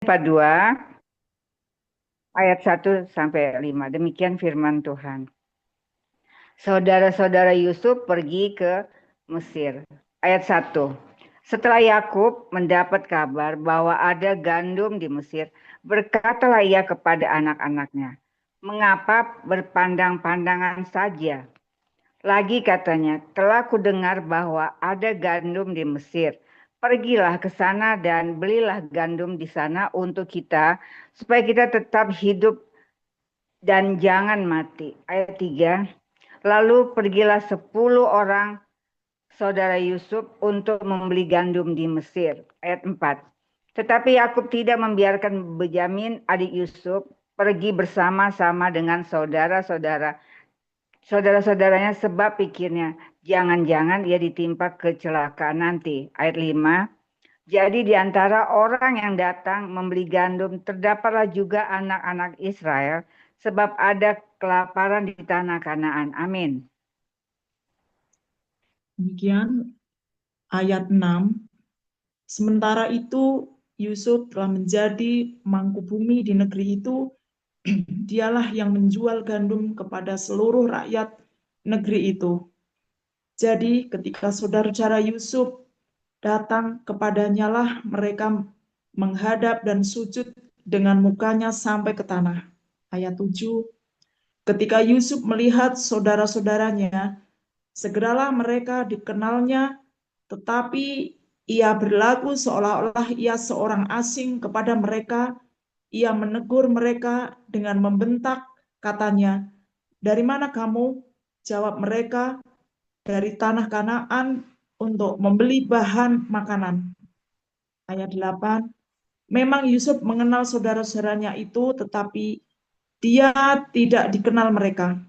Amsal 2 ayat 1 sampai 5. Demikian firman Tuhan. Saudara-saudara Yusuf pergi ke Mesir. Ayat 1. Setelah Yakub mendapat kabar bahwa ada gandum di Mesir, berkatalah ia kepada anak-anaknya, "Mengapa berpandang-pandangan saja?" Lagi katanya, "Telah kudengar bahwa ada gandum di Mesir. Pergilah ke sana dan belilah gandum di sana untuk kita, supaya kita tetap hidup dan jangan mati." Ayat 3. Lalu pergilah 10 orang saudara Yusuf untuk membeli gandum di Mesir. Ayat 4. Tetapi Yakub tidak membiarkan Benyamin adik Yusuf pergi bersama-sama dengan saudara-saudaranya, sebab pikirnya, jangan-jangan ia ditimpa kecelakaan nanti. Ayat 5. Jadi di antara orang yang datang membeli gandum terdapatlah juga anak-anak Israel, sebab ada kelaparan di tanah Kanaan. Amin. Demikian ayat 6. Sementara itu Yusuf telah menjadi mangku bumi di negeri itu. Dialah yang menjual gandum kepada seluruh rakyat negeri itu. Jadi ketika saudara-saudara Yusuf datang kepadanya lah mereka menghadap dan sujud dengan mukanya sampai ke tanah. Ayat 7. Ketika Yusuf melihat saudara-saudaranya, segeralah mereka dikenalnya, tetapi ia berlaku seolah-olah ia seorang asing kepada mereka. Ia menegur mereka dengan membentak, katanya, "Dari mana kamu?" Jawab mereka, "Dari tanah Kanaan untuk membeli bahan makanan." Ayat 8. Memang Yusuf mengenal saudara-saudaranya itu, tetapi dia tidak dikenal mereka.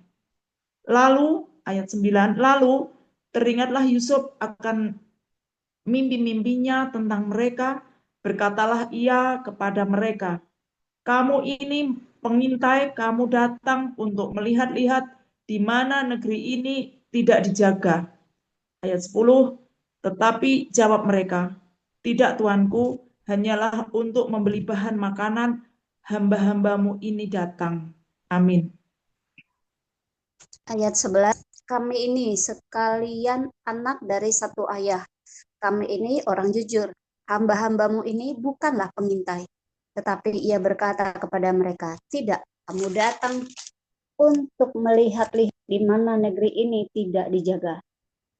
Lalu, ayat 9, lalu teringatlah Yusuf akan mimpi-mimpinya tentang mereka, berkatalah ia kepada mereka, "Kamu ini pengintai, kamu datang untuk melihat-lihat di mana negeri ini tidak dijaga." Ayat 10, tetapi jawab mereka, "Tidak, tuanku, hanyalah untuk membeli bahan makanan, hamba-hambamu ini datang." Amin. Ayat 11, kami ini sekalian anak dari satu ayah. Kami ini orang jujur. Hamba-hambamu ini bukanlah pengintai. Tetapi ia berkata kepada mereka, "Tidak, kamu datang untuk melihat-lihat di mana negeri ini tidak dijaga."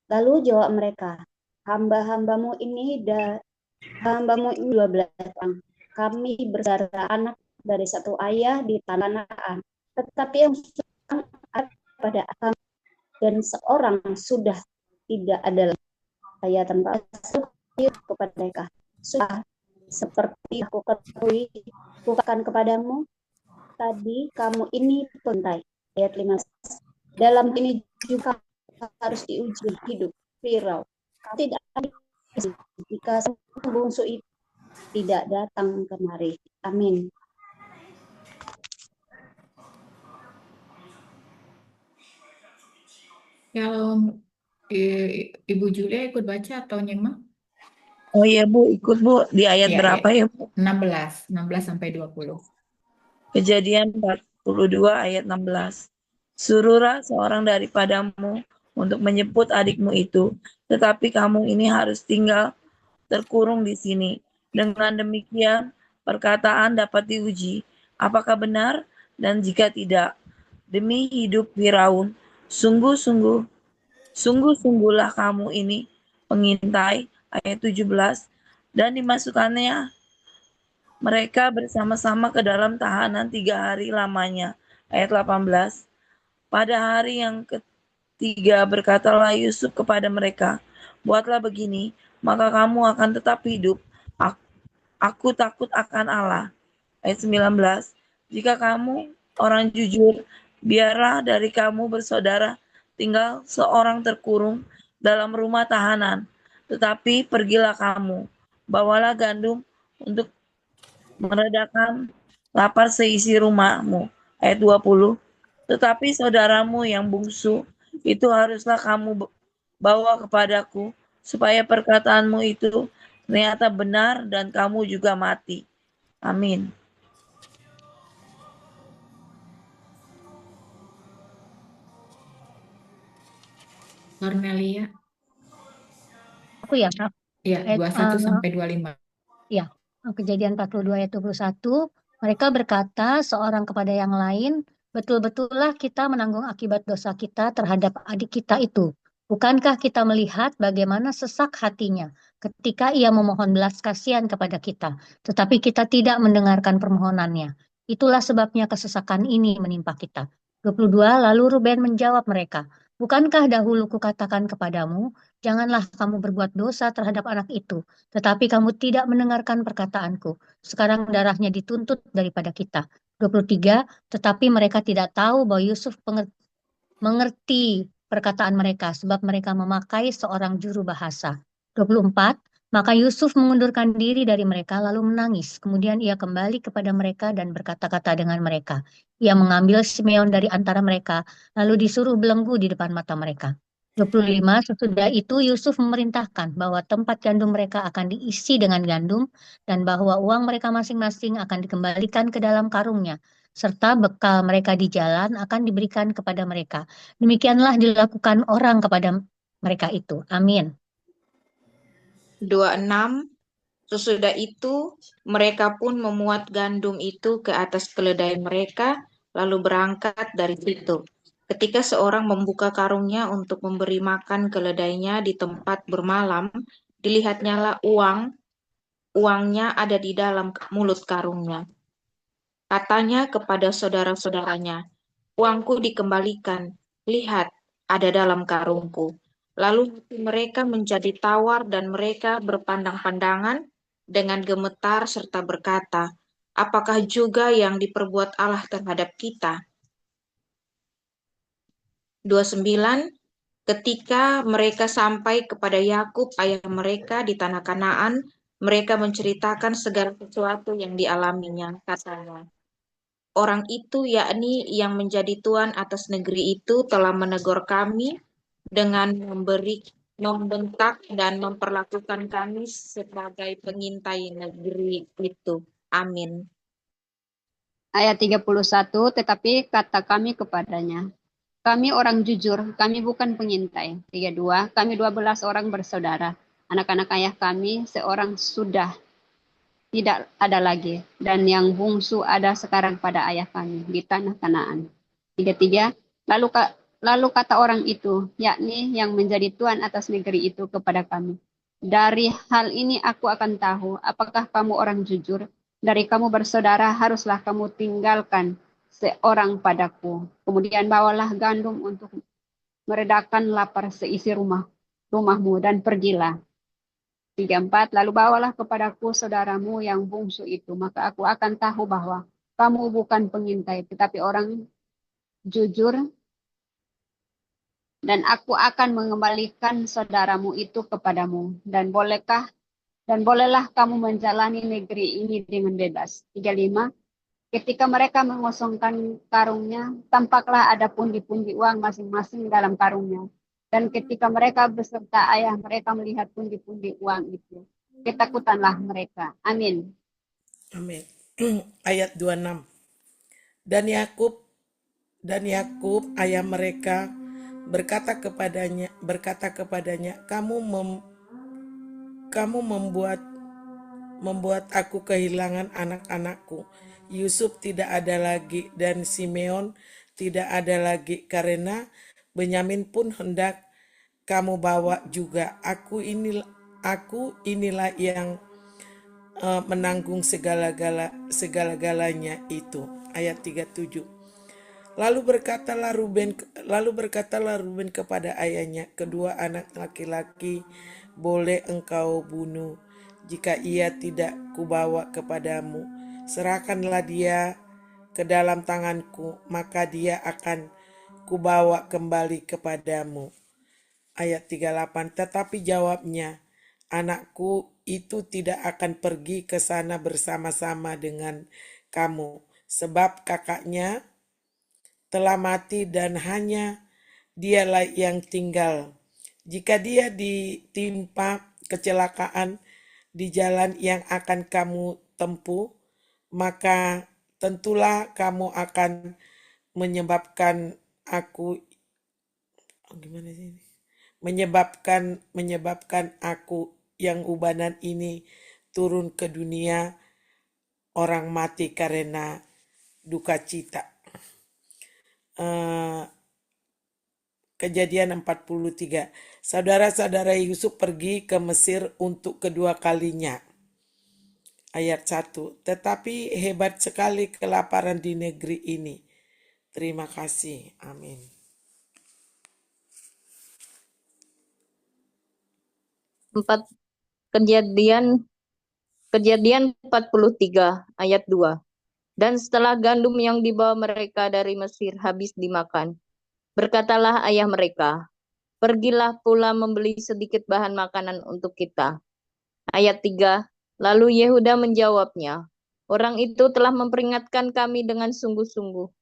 Lalu jawab mereka, Hambamu ini 12 orang. Kami bersaudara anak dari satu ayah di tanah Kanaan. Tetapi yang seorang ada pada kami dan seorang sudah tidak ada lagi." Saya tempat kepada mereka, "Sudah seperti aku ketahui, bukan kepadamu, tadi kamu ini pengintai." Ayat 15, dalam ini juga harus diuji hidup Fir'aun. Tidak ada jika sang bungsu itu tidak datang kemari. Amin. Kalau Ibu Julia ikut baca atau nyimak? Oh iya Bu, ikut Bu. Di ayat Iya, berapa ya Bu? 16 sampai 20. Kejadian 42 ayat 16. Suruhlah seorang daripadamu untuk menjemput adikmu itu, tetapi kamu ini harus tinggal terkurung di sini. Dengan demikian, perkataan dapat diuji, apakah benar, dan jika tidak, demi hidup Firaun, sungguh-sungguhlah kamu ini pengintai. Ayat 17, dan dimasukkannya mereka bersama-sama ke dalam tahanan 3 hari lamanya. Ayat 18, pada hari yang ketiga berkatalah Yusuf kepada mereka, buatlah begini, maka kamu akan tetap hidup. Aku takut akan Allah. Ayat 19, jika kamu orang jujur, biarlah dari kamu bersaudara tinggal seorang terkurung dalam rumah tahanan. Tetapi pergilah kamu, bawalah gandum untuk meredakan lapar seisi rumahmu. Ayat 20, tetapi saudaramu yang bungsu itu haruslah kamu bawa kepadaku, supaya perkataanmu itu ternyata benar dan kamu juga mati. Amin. Cornelia. Aku ya, Kak. Ya, Ayat, 21 sampai 25. ya, Kejadian 42 ayat 21, mereka berkata seorang kepada yang lain, betul-betullah kita menanggung akibat dosa kita terhadap adik kita itu. Bukankah kita melihat bagaimana sesak hatinya ketika ia memohon belas kasihan kepada kita, tetapi kita tidak mendengarkan permohonannya. Itulah sebabnya kesesakan ini menimpa kita. 22, lalu Ruben menjawab mereka, bukankah dahulu kukatakan kepadamu, janganlah kamu berbuat dosa terhadap anak itu, tetapi kamu tidak mendengarkan perkataanku. Sekarang darahnya dituntut daripada kita. 23, tetapi mereka tidak tahu bahwa Yusuf mengerti perkataan mereka, sebab mereka memakai seorang juru bahasa. 24, maka Yusuf mengundurkan diri dari mereka lalu menangis. Kemudian ia kembali kepada mereka dan berkata-kata dengan mereka. Ia mengambil Simeon dari antara mereka, lalu disuruh belenggu di depan mata mereka. 25, sesudah itu Yusuf memerintahkan bahwa tempat gandum mereka akan diisi dengan gandum dan bahwa uang mereka masing-masing akan dikembalikan ke dalam karungnya, serta bekal mereka di jalan akan diberikan kepada mereka. Demikianlah dilakukan orang kepada mereka itu. Amin. 26. Sesudah itu, mereka pun memuat gandum itu ke atas keledai mereka, lalu berangkat dari situ. Ketika seorang membuka karungnya untuk memberi makan keledainya di tempat bermalam, dilihatnyalah uangnya ada di dalam mulut karungnya. Katanya kepada saudara-saudaranya, uangku dikembalikan, lihat, ada dalam karungku. Lalu hati mereka menjadi tawar dan mereka berpandang-pandangan dengan gemetar serta berkata, apakah juga yang diperbuat Allah terhadap kita? 29. Ketika mereka sampai kepada Yakub ayah mereka di tanah Kanaan, mereka menceritakan segala sesuatu yang dialaminya. Katanya, orang itu, yakni yang menjadi tuan atas negeri itu, telah menegur kami dengan membentak dan memperlakukan kami sebagai pengintai negeri itu. Amin. Ayat 31, tetapi kata kami kepadanya, kami orang jujur, kami bukan pengintai. 32, kami 12 orang bersaudara. Anak-anak ayah kami seorang sudah tidak ada lagi, dan yang bungsu ada sekarang pada ayah kami di tanah Kanaan. 33, lalu kata orang itu, yakni yang menjadi tuan atas negeri itu kepada kami, dari hal ini aku akan tahu apakah kamu orang jujur. Dari kamu bersaudara haruslah kamu tinggalkan seorang padaku. Kemudian bawalah gandum untuk meredakan lapar seisi rumahmu dan pergilah. 34, lalu bawalah kepadaku saudaramu yang bungsu itu, maka aku akan tahu bahwa kamu bukan pengintai, tetapi orang jujur, dan aku akan mengembalikan saudaramu itu kepadamu, dan bolehlah kamu menjalani negeri ini dengan bebas. 35, ketika mereka mengosongkan karungnya, tampaklah ada pundi-pundi uang masing-masing dalam karungnya. Dan ketika mereka beserta ayah mereka melihat pundi-pundi uang itu, ketakutanlah mereka. Amin. Amin. Ayat 26. Dan Yakub ayah mereka berkata kepadanya, kamu membuat aku kehilangan anak-anakku. Yusuf tidak ada lagi dan Simeon tidak ada lagi, karena Benyamin pun hendak kamu bawa juga. Aku inilah yang menanggung segala-galanya itu. Ayat 37. Lalu berkatalah Ruben kepada ayahnya, kedua anak laki-laki boleh engkau bunuh jika ia tidak kubawa kepadamu. Serahkanlah dia ke dalam tanganku, maka dia akan kubawa kembali kepadamu. Ayat 38, tetapi jawabnya, anakku itu tidak akan pergi ke sana bersama-sama dengan kamu, sebab kakaknya telah mati dan hanya dialah yang tinggal. Jika dia ditimpa kecelakaan di jalan yang akan kamu tempuh, maka tentulah kamu akan menyebabkan aku gimana sih ini? Menyebabkan aku yang ubanan ini turun ke dunia orang mati karena duka cita. Kejadian 43. Saudara-saudara Yusuf pergi ke Mesir untuk kedua kalinya. Ayat 1. Tetapi hebat sekali kelaparan di negeri ini. Terima kasih. Amin. Kejadian 43 ayat 2. Dan setelah gandum yang dibawa mereka dari Mesir habis dimakan, berkatalah ayah mereka, pergilah pula membeli sedikit bahan makanan untuk kita. Ayat 3. Lalu Yehuda menjawabnya, orang itu telah memperingatkan kami dengan sungguh-sungguh.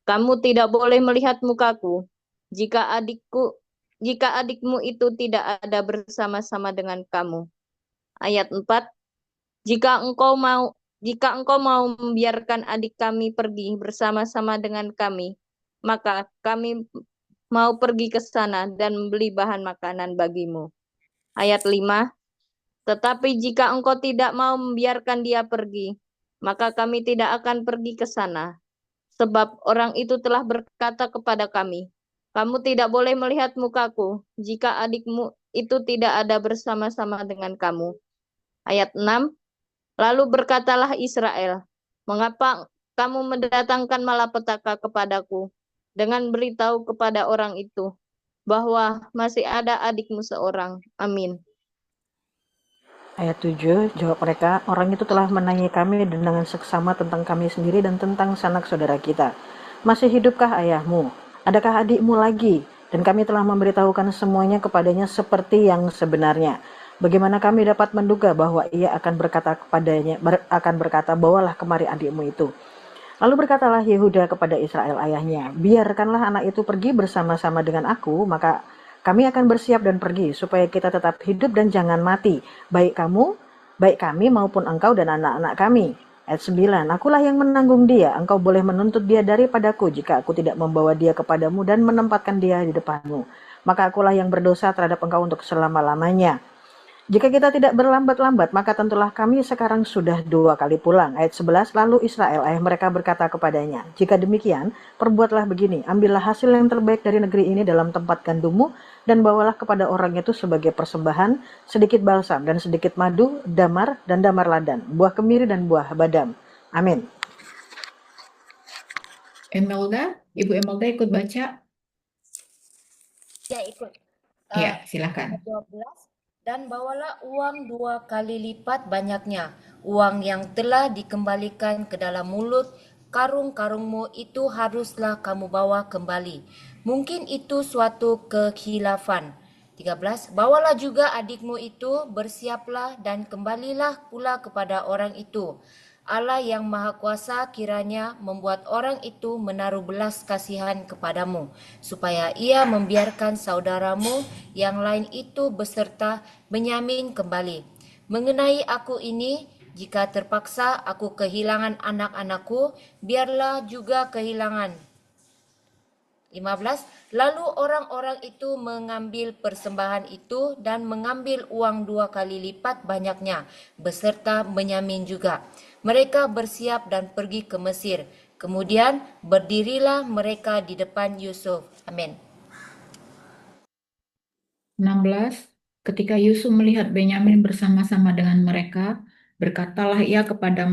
Kamu tidak boleh melihat mukaku jika adikmu itu tidak ada bersama-sama dengan kamu. Ayat 4. Jika engkau mau membiarkan adik kami pergi bersama-sama dengan kami, maka kami mau pergi ke sana dan membeli bahan makanan bagimu. Ayat 5. Tetapi jika engkau tidak mau membiarkan dia pergi, maka kami tidak akan pergi ke sana. Sebab orang itu telah berkata kepada kami, kamu tidak boleh melihat mukaku jika adikmu itu tidak ada bersama-sama dengan kamu. Ayat 6. Lalu berkatalah Israel, mengapa kamu mendatangkan malapetaka kepadaku dengan beritahu kepada orang itu bahwa masih ada adikmu seorang. Amin. Ayat 7, jawab mereka, orang itu telah menanyai kami dan dengan seksama tentang kami sendiri dan tentang sanak saudara kita. Masih hidupkah ayahmu? Adakah adikmu lagi? Dan kami telah memberitahukan semuanya kepadanya seperti yang sebenarnya. Bagaimana kami dapat menduga bahwa ia akan berkata, bawalah kemari adikmu itu. Lalu berkatalah Yehuda kepada Israel ayahnya, biarkanlah anak itu pergi bersama-sama dengan aku, maka kami akan bersiap dan pergi, supaya kita tetap hidup dan jangan mati, baik kami maupun engkau dan anak-anak kami. Ayat 9, akulah yang menanggung dia, engkau boleh menuntut dia daripadaku, jika aku tidak membawa dia kepadamu dan menempatkan dia di depanmu. Maka akulah yang berdosa terhadap engkau untuk selama-lamanya. Jika kita tidak berlambat-lambat, maka tentulah kami sekarang sudah 2 kali pulang. Ayat 11, lalu Israel ayah mereka berkata kepadanya, jika demikian, perbuatlah begini, ambillah hasil yang terbaik dari negeri ini dalam tempat gandummu, dan bawalah kepada orang itu sebagai persembahan, sedikit balsam dan sedikit madu, damar dan damar ladan, buah kemiri dan buah badam. Amin. Ibu Emelda ikut baca? Ya, ikut. Ya, silakan. 12. Dan bawalah uang 2 kali lipat banyaknya, uang yang telah dikembalikan ke dalam mulut karung-karungmu itu haruslah kamu bawa kembali. Mungkin itu suatu kekhilafan. 13. Bawalah juga adikmu itu, bersiaplah dan kembalilah pula kepada orang itu. Allah yang Maha Kuasa kiranya membuat orang itu menaruh belas kasihan kepadamu, supaya ia membiarkan saudaramu yang lain itu beserta Benyamin kembali. Mengenai aku ini, jika terpaksa aku kehilangan anak-anakku, biarlah juga kehilangan. 15. Lalu orang-orang itu mengambil persembahan itu dan mengambil uang 2 kali lipat banyaknya, beserta Benyamin juga. Mereka bersiap dan pergi ke Mesir. Kemudian berdirilah mereka di depan Yusuf. Amin. 16. Ketika Yusuf melihat Benyamin bersama-sama dengan mereka, berkatalah ia kepada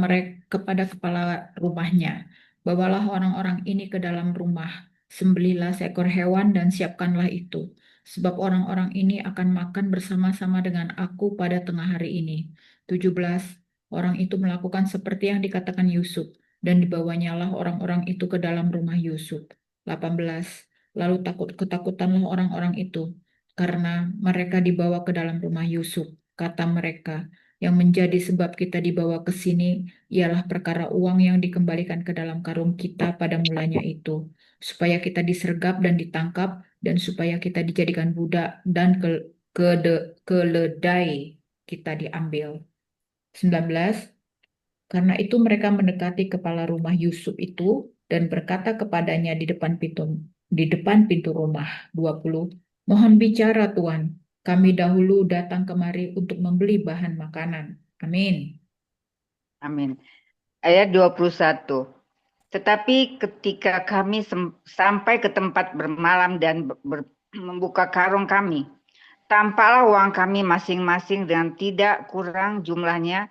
kepala rumahnya, bawalah orang-orang ini ke dalam rumah, sembelilah seekor hewan dan siapkanlah itu, sebab orang-orang ini akan makan bersama-sama dengan aku pada tengah hari ini. 17. Orang itu melakukan seperti yang dikatakan Yusuf, dan dibawanyalah orang-orang itu ke dalam rumah Yusuf. 18. Lalu ketakutanlah orang-orang itu, karena mereka dibawa ke dalam rumah Yusuf. Kata mereka, yang menjadi sebab kita dibawa ke sini ialah perkara uang yang dikembalikan ke dalam karung kita pada mulanya itu, supaya kita disergap dan ditangkap, dan supaya kita dijadikan budak dan keledai kita diambil. 19. Karena itu mereka mendekati kepala rumah Yusuf itu dan berkata kepadanya di depan pintu rumah. 20. Mohon bicara Tuan, kami dahulu datang kemari untuk membeli bahan makanan. Amin. Amin. Ayat 21. Tetapi ketika kami sampai ke tempat bermalam dan membuka karung kami, tampaklah uang kami masing-masing dengan tidak kurang jumlahnya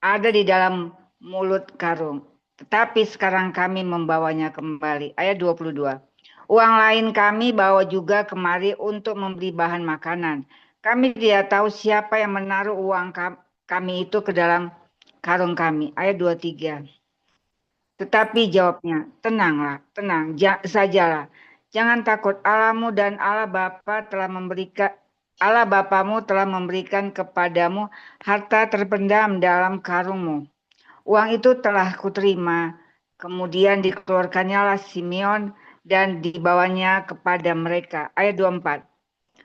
ada di dalam mulut karung. Tetapi sekarang kami membawanya kembali. Ayat 22. Uang lain kami bawa juga kemari untuk membeli bahan makanan. Kami tidak tahu siapa yang menaruh uang kami itu ke dalam karung kami. Ayat 23. Tetapi jawabnya, tenanglah, tenang sajalah. Jangan takut, Allahmu dan Allah Bapamu telah memberikan kepadamu harta terpendam dalam karungmu. Uang itu telah kuterima. Kemudian dikeluarkannya lah Simeon dan dibawanya kepada mereka. Ayat 24.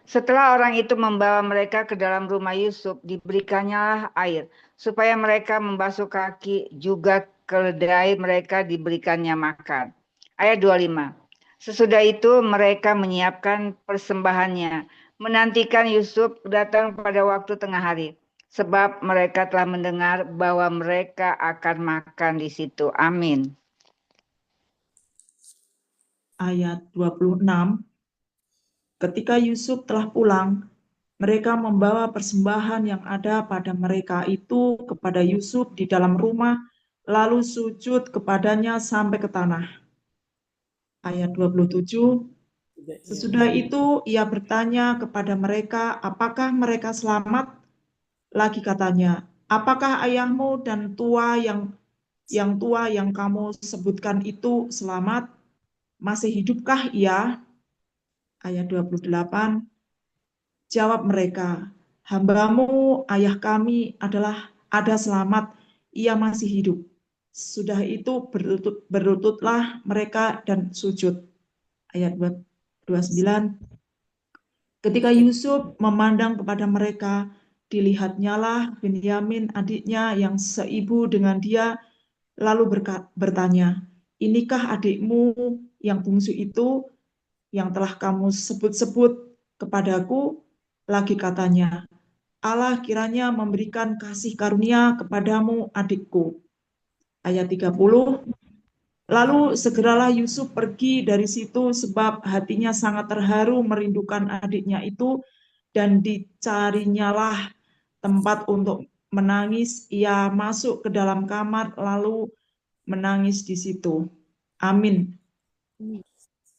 Setelah orang itu membawa mereka ke dalam rumah Yusuf, diberikannya lah air, supaya mereka membasuh kaki, juga keledai mereka diberikannya makan. Ayat 25. Sesudah itu mereka menyiapkan persembahannya, menantikan Yusuf datang pada waktu tengah hari, sebab mereka telah mendengar bahwa mereka akan makan di situ. Amin. Ayat 26. Ketika Yusuf telah pulang, mereka membawa persembahan yang ada pada mereka itu kepada Yusuf di dalam rumah, lalu sujud kepadanya sampai ke tanah. Ayat 27. Sesudah itu ia bertanya kepada mereka, apakah mereka selamat? Lagi katanya, apakah ayahmu dan tua yang kamu sebutkan itu selamat? Masih hidupkah ia? Ayat 28. Jawab mereka, hambamu ayah kami ada selamat, ia masih hidup. Sudah itu berlututlah mereka dan sujud. Ayat 29. Ketika Yusuf memandang kepada mereka, dilihatnyalah Benyamin adiknya yang seibu dengan dia, lalu bertanya, inikah adikmu yang bungsu itu yang telah kamu sebut-sebut kepadaku? Lagi katanya, Allah kiranya memberikan kasih karunia kepadamu adikku. Ayat 30. Lalu segeralah Yusuf pergi dari situ sebab hatinya sangat terharu merindukan adiknya itu, dan dicarinyalah tempat untuk menangis. Ia masuk ke dalam kamar lalu menangis di situ. Amin.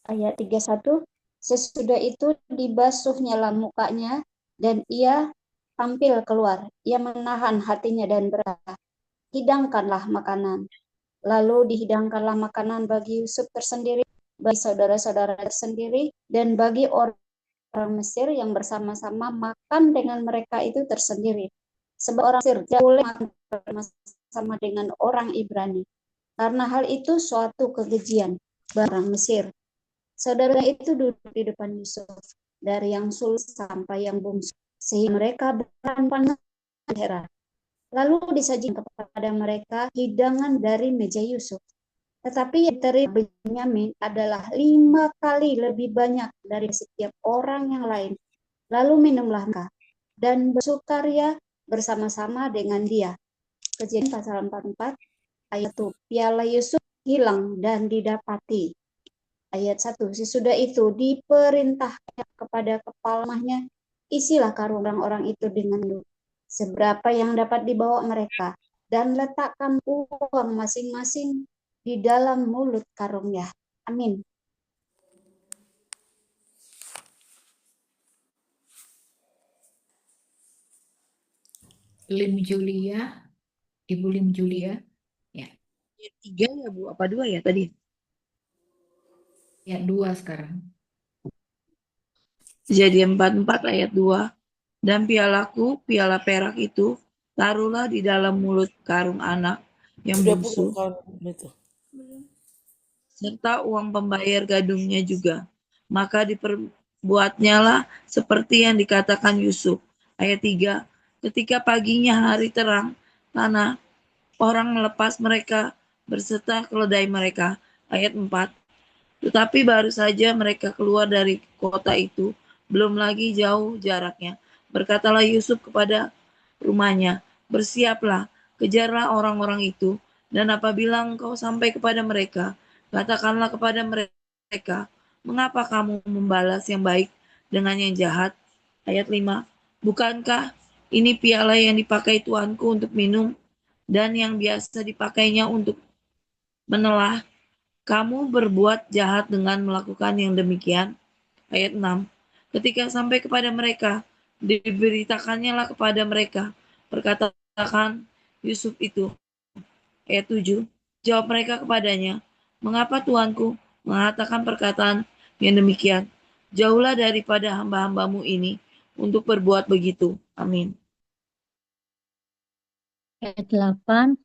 Ayat 31. Sesudah itu dibasuhnyalah mukanya dan ia tampil keluar. Ia menahan hatinya dan berkata, hidangkanlah makanan. Lalu dihidangkanlah makanan bagi Yusuf tersendiri, bagi saudara-saudara tersendiri, dan bagi orang Mesir yang bersama-sama makan dengan mereka itu tersendiri. Sebab orang Mesir tidak boleh makan bersama dengan orang Ibrani. Karena hal itu suatu kekejian orang Mesir. Saudara itu duduk di depan Yusuf, dari yang sulung sampai yang bungsu, sehingga mereka berpanas heran. Lalu disajikan kepada mereka hidangan dari meja Yusuf. Tetapi yang diterima Benyamin adalah 5 kali lebih banyak dari setiap orang yang lain. Lalu minumlah mereka dan bersukaria bersama-sama dengan dia. Kejadian pasal 44 ayat 1. Piala Yusuf hilang dan didapati. Ayat 1. Sesudah itu diperintahkan kepada kepala rumahnya, isilah karung orang-orang itu dengan seberapa yang dapat dibawa mereka, dan letakkan uang masing-masing di dalam mulut karungnya. Amin. Lim Julia, Ibu Lim Julia. Ya. 3 ya Bu, apa 2 ya tadi? Ya, 2 sekarang. Kejadian 44 ayat 2. Dan pialaku, piala perak itu, taruhlah di dalam mulut karung anak yang bungsu, serta uang pembayar gadungnya juga. Maka diperbuatnyalah seperti yang dikatakan Yusuf. Ayat 3. Ketika paginya hari terang, tanah orang melepas mereka berserta keledai mereka. Ayat 4. Tetapi baru saja mereka keluar dari kota itu, belum lagi jauh jaraknya. Berkatalah Yusuf kepada rumahnya, bersiaplah, kejarlah orang-orang itu, dan apabila engkau sampai kepada mereka, katakanlah kepada mereka, mengapa kamu membalas yang baik dengan yang jahat? Ayat 5. Bukankah ini piala yang dipakai tuanku untuk minum, dan yang biasa dipakainya untuk menelah? Kamu berbuat jahat dengan melakukan yang demikian. Ayat 6. Ketika sampai kepada mereka, diberitakannya lah kepada mereka, perkataan Yusuf itu. Ayat 7. Jawab mereka kepadanya, mengapa tuanku mengatakan perkataan yang demikian? Jauhlah daripada hamba-hambamu ini untuk berbuat begitu. Amin. Ayat 8.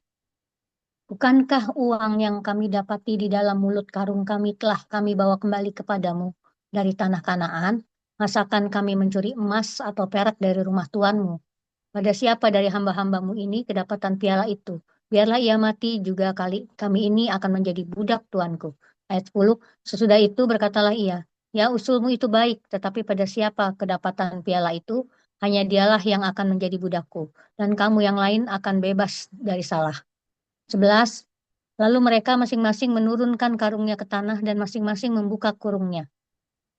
Bukankah uang yang kami dapati di dalam mulut karung kami telah kami bawa kembali kepadamu dari tanah Kanaan? Masakan kami mencuri emas atau perak dari rumah tuanmu? Pada siapa dari hamba-hambamu ini kedapatan piala itu? Biarlah ia mati juga kami ini akan menjadi budak tuanku. Ayat 10. Sesudah itu berkatalah ia, ya usulmu itu baik, tetapi pada siapa kedapatan piala itu? Hanya dialah yang akan menjadi budakku, dan kamu yang lain akan bebas dari salah. 11. Lalu mereka masing-masing menurunkan karungnya ke tanah dan masing-masing membuka karungnya.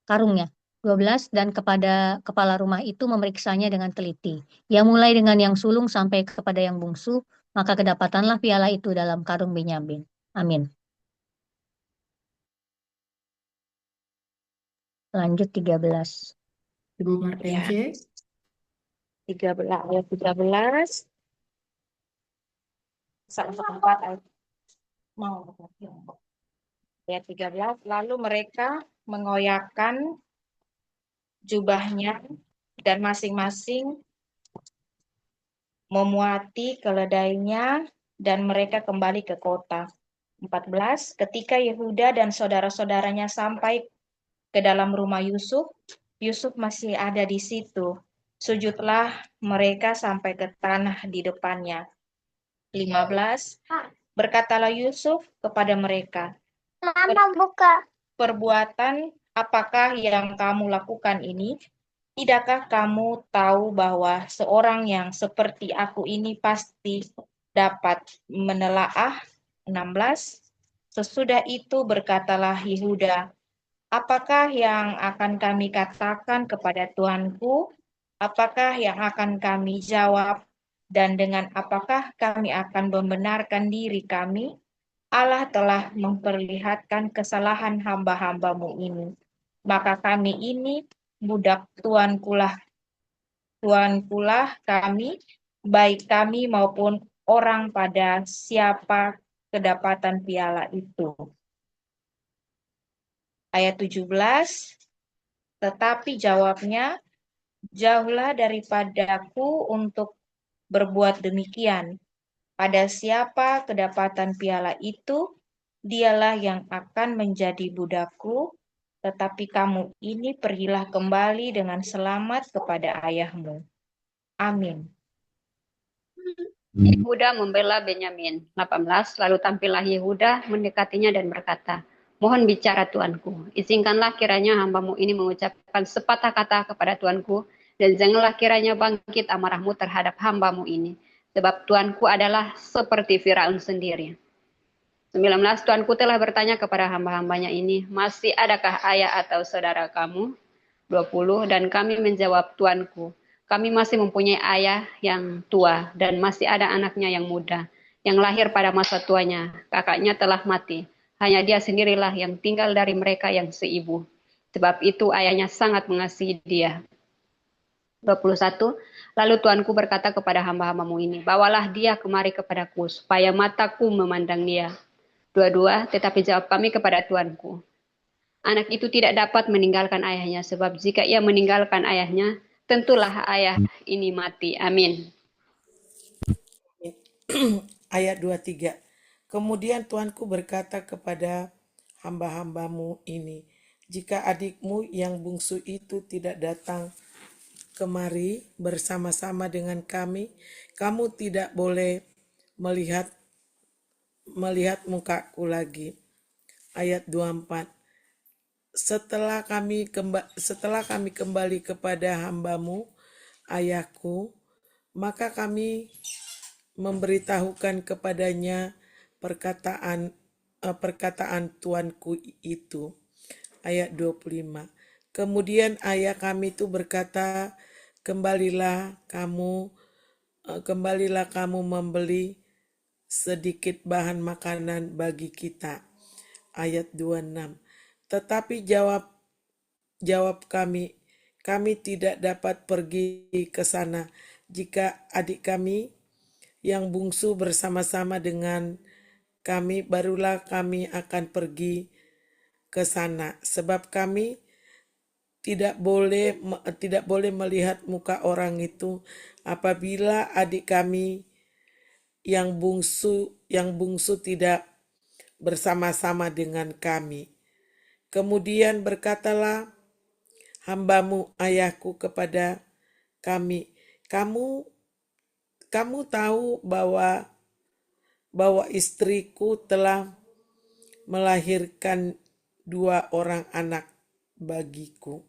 12. Dan kepada kepala rumah itu memeriksanya dengan teliti. Ia mulai dengan yang sulung sampai kepada yang bungsu, maka kedapatanlah piala itu dalam karung Benyamin. Amin. Lanjut 13. Ibu Martense. 13 ayat 13 sampai 4 ayat ayat 13. Lalu mereka mengoyakkan jubahnya dan masing-masing memuati keledainya dan mereka kembali ke kota. 14. Ketika Yehuda dan saudara-saudaranya sampai ke dalam rumah Yusuf, Yusuf masih ada di situ. Sujudlah mereka sampai ke tanah di depannya. 15. Berkatalah Yusuf kepada mereka, perbuatan apakah yang kamu lakukan ini? Tidakkah kamu tahu bahwa seorang yang seperti aku ini pasti dapat menelaah? 16. Sesudah itu berkatalah Yehuda, apakah yang akan kami katakan kepada Tuanku? Apakah yang akan kami jawab? Dan dengan apakah kami akan membenarkan diri kami? Allah telah memperlihatkan kesalahan hamba-hambamu ini. Maka kami ini budak tuankulah kami, baik kami maupun orang pada siapa kedapatan piala itu. Ayat 17, tetapi jawabnya, jauhlah daripadaku untuk berbuat demikian. Pada siapa kedapatan piala itu, dialah yang akan menjadi budakku, tetapi kamu ini pergilah kembali dengan selamat kepada ayahmu. Amin. Yehuda membela Benyamin. 18. Lalu tampillah Yehuda mendekatinya dan berkata, mohon bicara tuanku, izinkanlah kiranya hambamu ini mengucapkan sepatah kata kepada tuanku, dan janganlah kiranya bangkit amarahmu terhadap hambamu ini, sebab tuanku adalah seperti Firaun sendiri. 19. Tuanku telah bertanya kepada hamba-hambanya ini, masih adakah ayah atau saudara kamu? 20. Dan kami menjawab, tuanku, kami masih mempunyai ayah yang tua dan masih ada anaknya yang muda, yang lahir pada masa tuanya. Kakaknya telah mati. Hanya dia sendirilah yang tinggal dari mereka yang seibu. Sebab itu ayahnya sangat mengasihi dia. 21. Lalu tuanku berkata kepada hamba-hambamu ini, bawalah dia kemari kepadaku, supaya mataku memandang dia. 22. Tetapi jawab kami kepada tuanku, anak itu tidak dapat meninggalkan ayahnya, sebab jika ia meninggalkan ayahnya, tentulah ayah ini mati. Amin. Ayat 23. Kemudian tuanku berkata kepada hamba-hambamu ini, jika adikmu yang bungsu itu tidak datang kemari bersama-sama dengan kami, kamu tidak boleh melihat melihat mukaku lagi. Ayat 24. Setelah kami kembali kepada hambamu, ayahku, maka kami memberitahukan kepadanya perkataan tuanku itu. Ayat 25. Kemudian ayah kami itu berkata, kembalilah kamu membeli sedikit bahan makanan bagi kita. Ayat 26. Tetapi jawab kami tidak dapat pergi ke sana jika adik kami yang bungsu bersama-sama dengan kami, barulah kami akan pergi ke sana, sebab kami tidak boleh melihat muka orang itu apabila adik kami yang bungsu tidak bersama-sama dengan kami. Kemudian berkatalah hambamu ayahku kepada kami, kamu tahu bahwa istriku telah melahirkan 2 orang anak bagiku.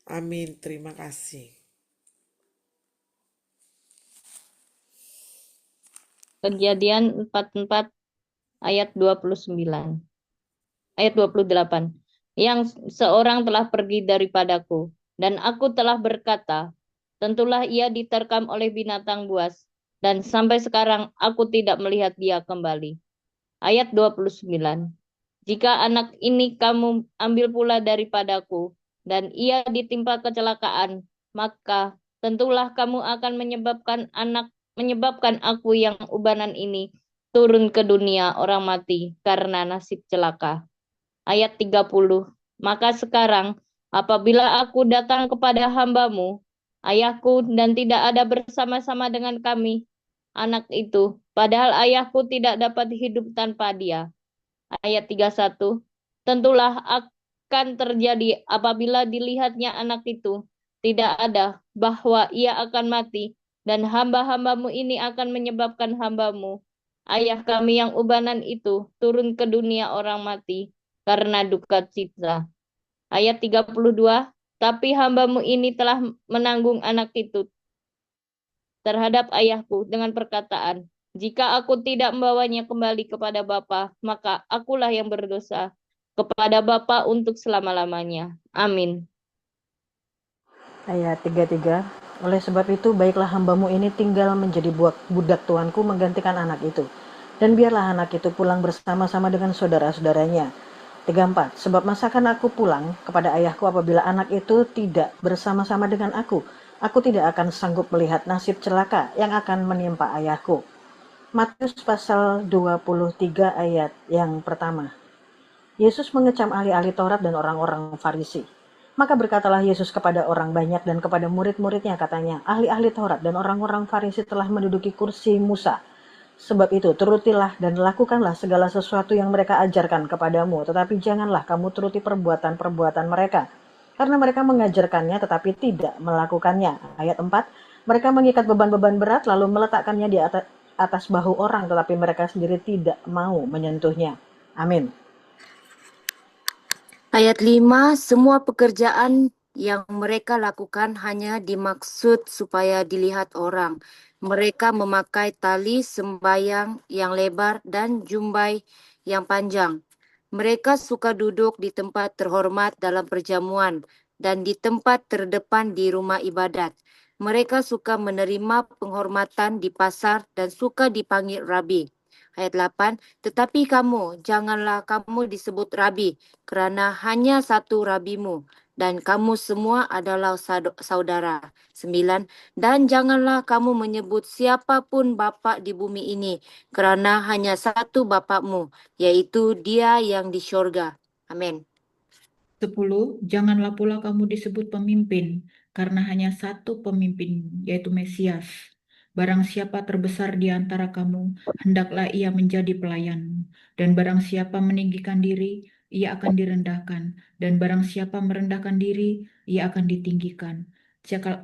Amin. Terima kasih. Kejadian 44 ayat 29. Ayat 28. Yang seorang telah pergi daripadaku, dan aku telah berkata, tentulah ia diterkam oleh binatang buas, dan sampai sekarang aku tidak melihat dia kembali. Ayat 29. Jika anak ini kamu ambil pula daripadaku, dan ia ditimpa kecelakaan, maka tentulah kamu akan menyebabkan aku yang ubanan ini turun ke dunia orang mati karena nasib celaka. Ayat 30. Maka sekarang apabila aku datang kepada hambamu, ayahku, dan tidak ada bersama-sama dengan kami, anak itu, padahal ayahku tidak dapat hidup tanpa dia. Ayat 31. Tentulah akan terjadi apabila dilihatnya anak itu tidak ada, bahwa ia akan mati, dan hamba-hambamu ini akan menyebabkan hambamu, ayah kami yang ubanan itu, turun ke dunia orang mati karena duka cita. Ayat 32. Tapi hambamu ini telah menanggung anak itu terhadap ayahku dengan perkataan, jika aku tidak membawanya kembali kepada Bapa, maka akulah yang berdosa kepada Bapa untuk selama-lamanya. Amin. Ayat 33. Oleh sebab itu, baiklah hambamu ini tinggal menjadi budak tuanku menggantikan anak itu. Dan biarlah anak itu pulang bersama-sama dengan saudara-saudaranya. 34. Sebab masakan aku pulang kepada ayahku apabila anak itu tidak bersama-sama dengan aku. Aku tidak akan sanggup melihat nasib celaka yang akan menimpa ayahku. Matius pasal 23 ayat yang pertama. Yesus mengecam ahli-ahli Taurat dan orang-orang Farisi. Maka berkatalah Yesus kepada orang banyak dan kepada murid-muridnya, katanya, ahli-ahli Taurat dan orang-orang Farisi telah menduduki kursi Musa. Sebab itu turutilah dan lakukanlah segala sesuatu yang mereka ajarkan kepadamu, tetapi janganlah kamu turuti perbuatan-perbuatan mereka, karena mereka mengajarkannya tetapi tidak melakukannya. Ayat 4. Mereka mengikat beban-beban berat lalu meletakkannya di atas bahu orang, tetapi mereka sendiri tidak mau menyentuhnya. Amin. Ayat 5, semua pekerjaan yang mereka lakukan hanya dimaksud supaya dilihat orang. Mereka memakai tali sembayang yang lebar dan jumbai yang panjang. Mereka suka duduk di tempat terhormat dalam perjamuan dan di tempat terdepan di rumah ibadat. Mereka suka menerima penghormatan di pasar dan suka dipanggil rabi. Ayat 8, tetapi janganlah kamu disebut rabi, kerana hanya satu rabimu, dan kamu semua adalah saudara. 9, dan janganlah kamu menyebut siapapun bapa di bumi ini, kerana hanya satu bapakmu, yaitu Dia yang di syurga. Amin. 10. Janganlah pula kamu disebut pemimpin, karena hanya satu pemimpin, yaitu Mesias. Barang siapa terbesar di antara kamu, hendaklah ia menjadi pelayan. Dan barang siapa meninggikan diri, ia akan direndahkan. Dan barang siapa merendahkan diri, ia akan ditinggikan.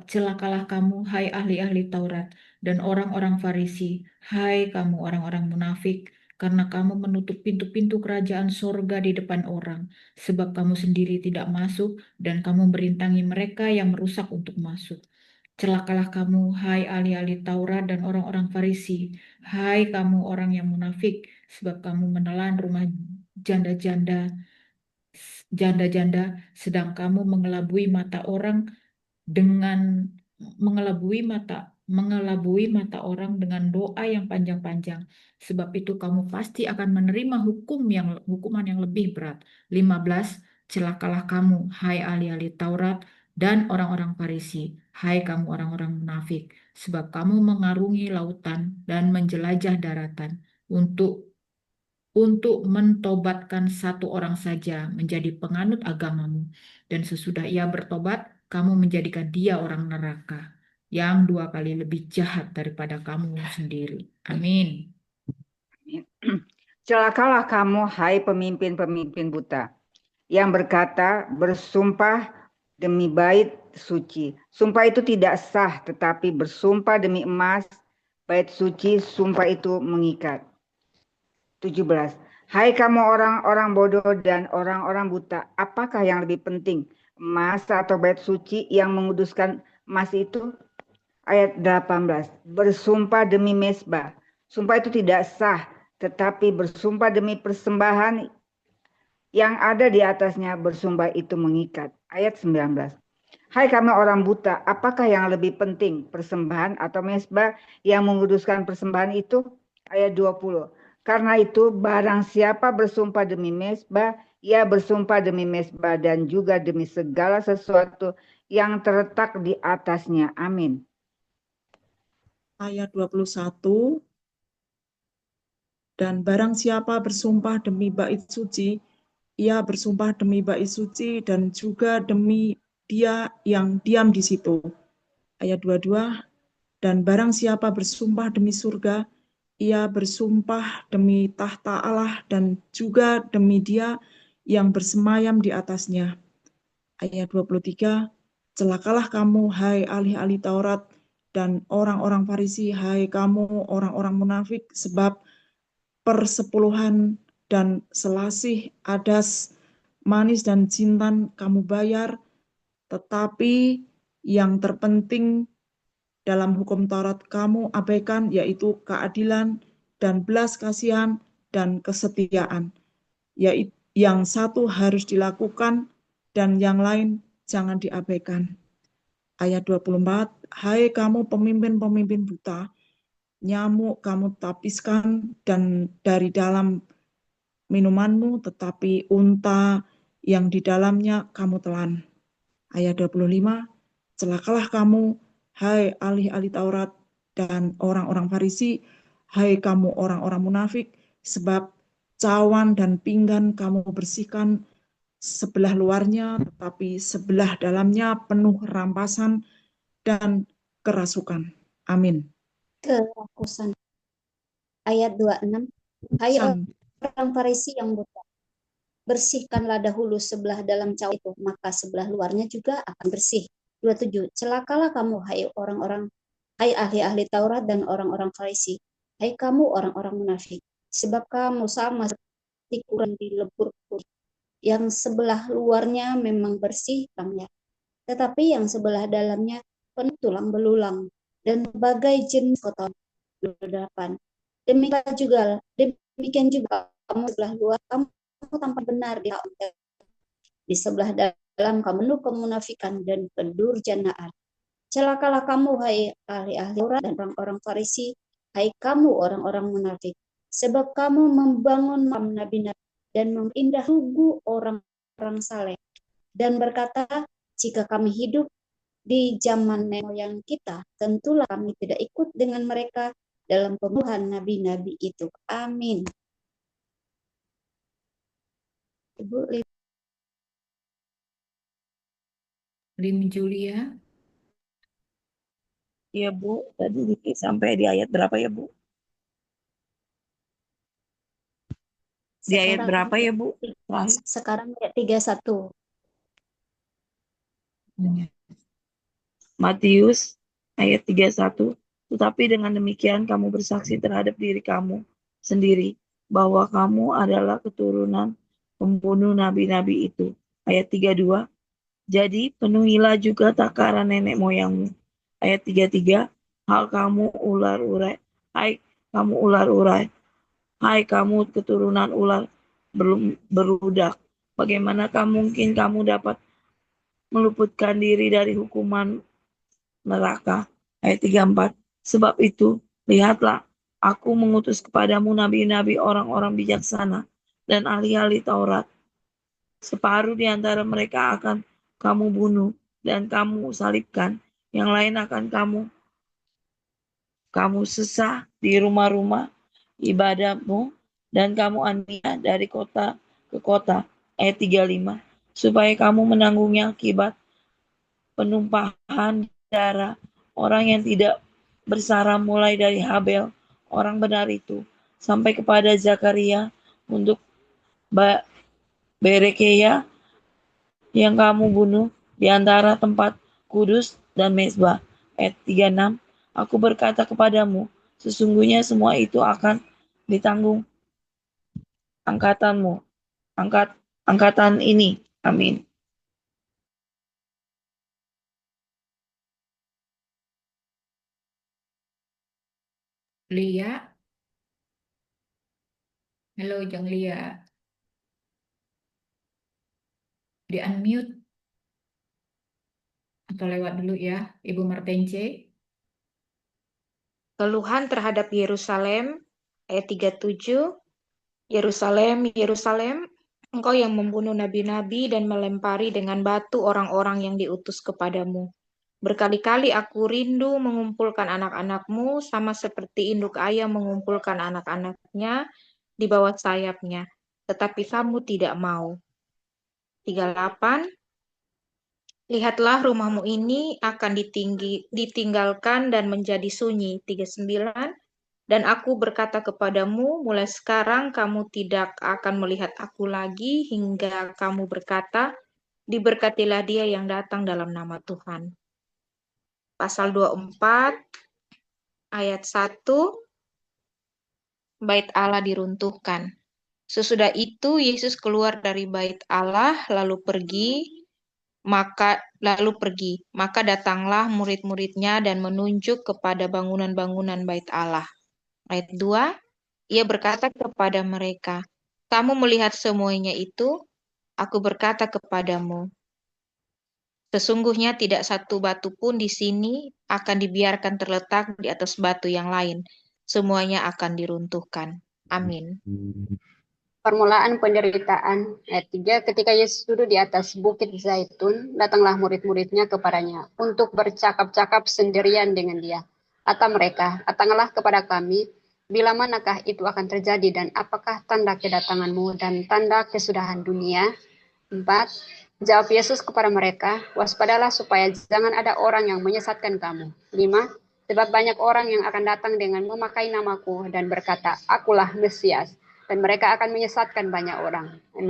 Celakalah kamu, hai ahli-ahli Taurat, dan orang-orang Farisi, hai kamu orang-orang munafik, karena kamu menutup pintu-pintu kerajaan sorga di depan orang, sebab kamu sendiri tidak masuk dan kamu merintangi mereka yang merusak untuk masuk. Celakalah kamu, hai ahli-ahli Taurat dan orang-orang Farisi, hai kamu orang yang munafik, sebab kamu menelan rumah janda-janda, sedang kamu mengelabui mata orang dengan mengelabui mata orang dengan doa yang panjang-panjang. Sebab itu kamu pasti akan menerima hukuman yang lebih berat. 15. Celakalah kamu, hai ahli-ahli Taurat dan orang-orang Farisi, hai kamu orang-orang munafik, sebab kamu mengarungi lautan dan menjelajah daratan untuk mentobatkan satu orang saja menjadi penganut agamamu. Dan sesudah ia bertobat, kamu menjadikan dia orang neraka, yang 2 kali lebih jahat daripada kamu sendiri. Amin. Celakalah kamu, hai pemimpin-pemimpin buta, yang berkata, bersumpah demi bait suci. Sumpah itu tidak sah, tetapi bersumpah demi emas, bait suci, sumpah itu mengikat. 17. Hai kamu orang-orang bodoh dan orang-orang buta, apakah yang lebih penting, emas atau bait suci yang menguduskan emas itu? Ayat 18. Bersumpah demi mesbah. Sumpah itu tidak sah, tetapi bersumpah demi persembahan yang ada di atasnya, bersumpah itu mengikat. Ayat 19. Hai kamu orang buta, apakah yang lebih penting, persembahan atau mesbah yang menguduskan persembahan itu? Ayat 20. Karena itu barang siapa bersumpah demi mesbah, ia bersumpah demi mesbah dan juga demi segala sesuatu yang terletak di atasnya. Amin. Ayat 21. Dan barang siapa bersumpah demi bait suci, ia bersumpah demi bait suci dan juga demi dia yang diam di situ. Ayat 22. Dan barang siapa bersumpah demi surga, ia bersumpah demi tahta Allah dan juga demi dia yang bersemayam di atasnya. Ayat 23. Celakalah kamu, hai ahli-ahli Taurat dan orang-orang Farisi, hai kamu orang-orang munafik, sebab persepuluhan dan selasih, adas, manis dan jintan kamu bayar, tetapi yang terpenting dalam hukum Taurat kamu abaikan, yaitu keadilan dan belas kasihan dan kesetiaan. Yaitu yang satu harus dilakukan dan yang lain jangan diabaikan. Ayat 24. Hai kamu pemimpin-pemimpin buta, nyamuk kamu tapiskan dan dari dalam minumanmu, tetapi unta yang di dalamnya kamu telan. Ayat 25. Celakalah kamu, hai ahli-ahli Taurat dan orang-orang Farisi, hai kamu orang-orang munafik, sebab cawan dan pinggan kamu bersihkan sebelah luarnya, tetapi sebelah dalamnya penuh rampasan dan kerasukan. Amin. Kerakusan. Ayat 26. Hai orang Farisi yang buta, bersihkanlah dahulu sebelah dalam cawan itu, maka sebelah luarnya juga akan bersih. 27. Celakalah kamu, hai ahli-ahli Taurat dan orang-orang Farisi, hai kamu orang-orang munafik, sebab kamu sama seperti kurang di lebur putih, yang sebelah luarnya memang bersih terangnya, tetapi yang sebelah dalamnya penuh tulang belulang dan berbagai jenis kotoran. 28. Demikian juga kamu sebelah luar kamu tampak benar di sebelah dalam kamu penuh kemunafikan dan kedurjanaan. Celakalah kamu, hai ahli-ahli Taurat dan orang-orang Farisi, hai kamu orang-orang munafik, sebab kamu membangun makam nabi-nabi dan memindah tugu orang-orang saleh, dan berkata, jika kami hidup di zaman nenek moyang kita, tentulah kami tidak ikut dengan mereka dalam pembunuhan nabi-nabi itu. Amin. Ibu Lim Julia. Iya Bu, tadi sampai di ayat berapa ya Bu? Di ayat berapa ya Bu? Sekarang ayat 31. Matius ayat 31. Tetapi dengan demikian kamu bersaksi terhadap diri kamu sendiri bahwa kamu adalah keturunan pembunuh nabi-nabi itu. Ayat 32. Jadi penuhilah juga takaran nenek moyangmu. Ayat 33. Hai kamu ular-urai. Hai kamu keturunan ular beludak. Bagaimanakah mungkin kamu dapat meluputkan diri dari hukuman neraka? Ayat 34. Sebab itu, lihatlah, aku mengutus kepadamu nabi-nabi orang-orang bijaksana dan ahli-ahli Taurat. Separuh di antara mereka akan kamu bunuh dan kamu salibkan. Yang lain akan kamu sesah di rumah-rumah ibadahmu dan kamu aniaya dari kota ke kota. Ayat 35. Supaya kamu menanggungnya akibat penumpahan darah orang yang tidak bersalah mulai dari Habel, orang benar itu, sampai kepada Zakaria untuk Berekeya yang kamu bunuh di antara tempat kudus dan mezbah. Ayat 36. Aku berkata kepadamu, sesungguhnya semua itu akan ditanggung angkatan ini. Amin. Lia, halo Jeng Lia, di unmute atau lewat dulu ya, Ibu Martence. Keluhan terhadap Yerusalem, ayat 37. Yerusalem, Yerusalem, engkau yang membunuh nabi-nabi dan melempari dengan batu orang-orang yang diutus kepadamu. Berkali-kali aku rindu mengumpulkan anak-anakmu sama seperti induk ayam mengumpulkan anak-anaknya di bawah sayapnya, tetapi kamu tidak mau. 38. Lihatlah rumahmu ini akan ditinggalkan dan menjadi sunyi. 39. Dan aku berkata kepadamu, mulai sekarang kamu tidak akan melihat aku lagi hingga kamu berkata, diberkatilah dia yang datang dalam nama Tuhan. Pasal 24 ayat 1, bait Allah diruntuhkan. Sesudah itu Yesus keluar dari bait Allah lalu pergi. Maka datanglah murid-muridnya dan menunjuk kepada bangunan-bangunan bait Allah. Ayat 2, ia berkata kepada mereka, kamu melihat semuanya itu? Aku berkata kepadamu, sesungguhnya tidak satu batu pun di sini akan dibiarkan terletak di atas batu yang lain. Semuanya akan diruntuhkan. Amin. Permulaan penderitaan. Ayat 3, ketika Yesus duduk di atas bukit Zaitun, datanglah murid-muridnya kepadanya untuk bercakap-cakap sendirian dengan dia. Kata mereka, katakanlah kepada kami, bila manakah itu akan terjadi dan apakah tanda kedatanganmu dan tanda kesudahan dunia? 4. Jawab Yesus kepada mereka, waspadalah supaya jangan ada orang yang menyesatkan kamu. 5. Sebab banyak orang yang akan datang dengan memakai namaku dan berkata, akulah Mesias. Dan mereka akan menyesatkan banyak orang. 6.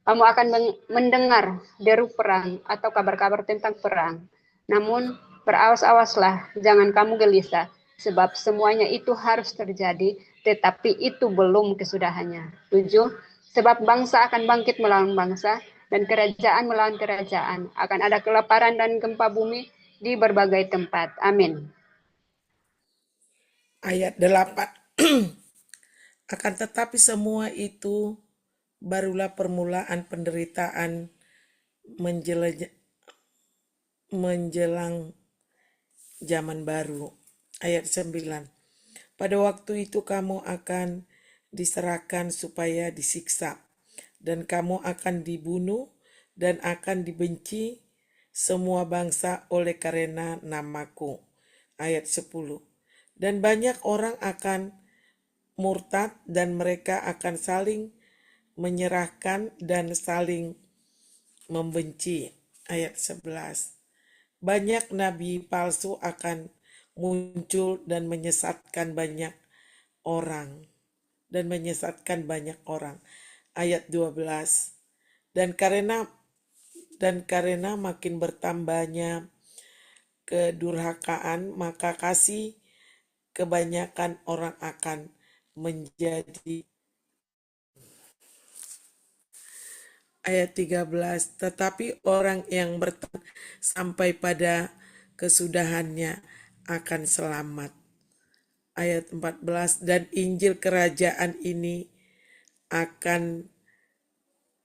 Kamu akan mendengar deru perang atau kabar-kabar tentang perang. Namun berawas-awaslah, jangan kamu gelisah. Sebab semuanya itu harus terjadi, tetapi itu belum kesudahannya. 7. Sebab bangsa akan bangkit melawan bangsa, dan kerajaan melawan kerajaan. Akan ada kelaparan dan gempa bumi di berbagai tempat. Amin. Ayat 8. Akan tetapi semua itu barulah permulaan penderitaan menjelang zaman baru. Ayat 9. Pada waktu itu kamu akan diserahkan supaya disiksa, dan kamu akan dibunuh dan akan dibenci semua bangsa oleh karena namaku. Ayat 10. Dan banyak orang akan murtad dan mereka akan saling menyerahkan dan saling membenci. Ayat 11. Banyak nabi palsu akan muncul dan menyesatkan banyak orang. Ayat 12. Dan karena makin bertambahnya kedurhakaan, maka kasih kebanyakan orang akan menjadi Ayat 13, tetapi orang yang bertahan sampai pada kesudahannya akan selamat. Ayat 14, dan Injil kerajaan ini akan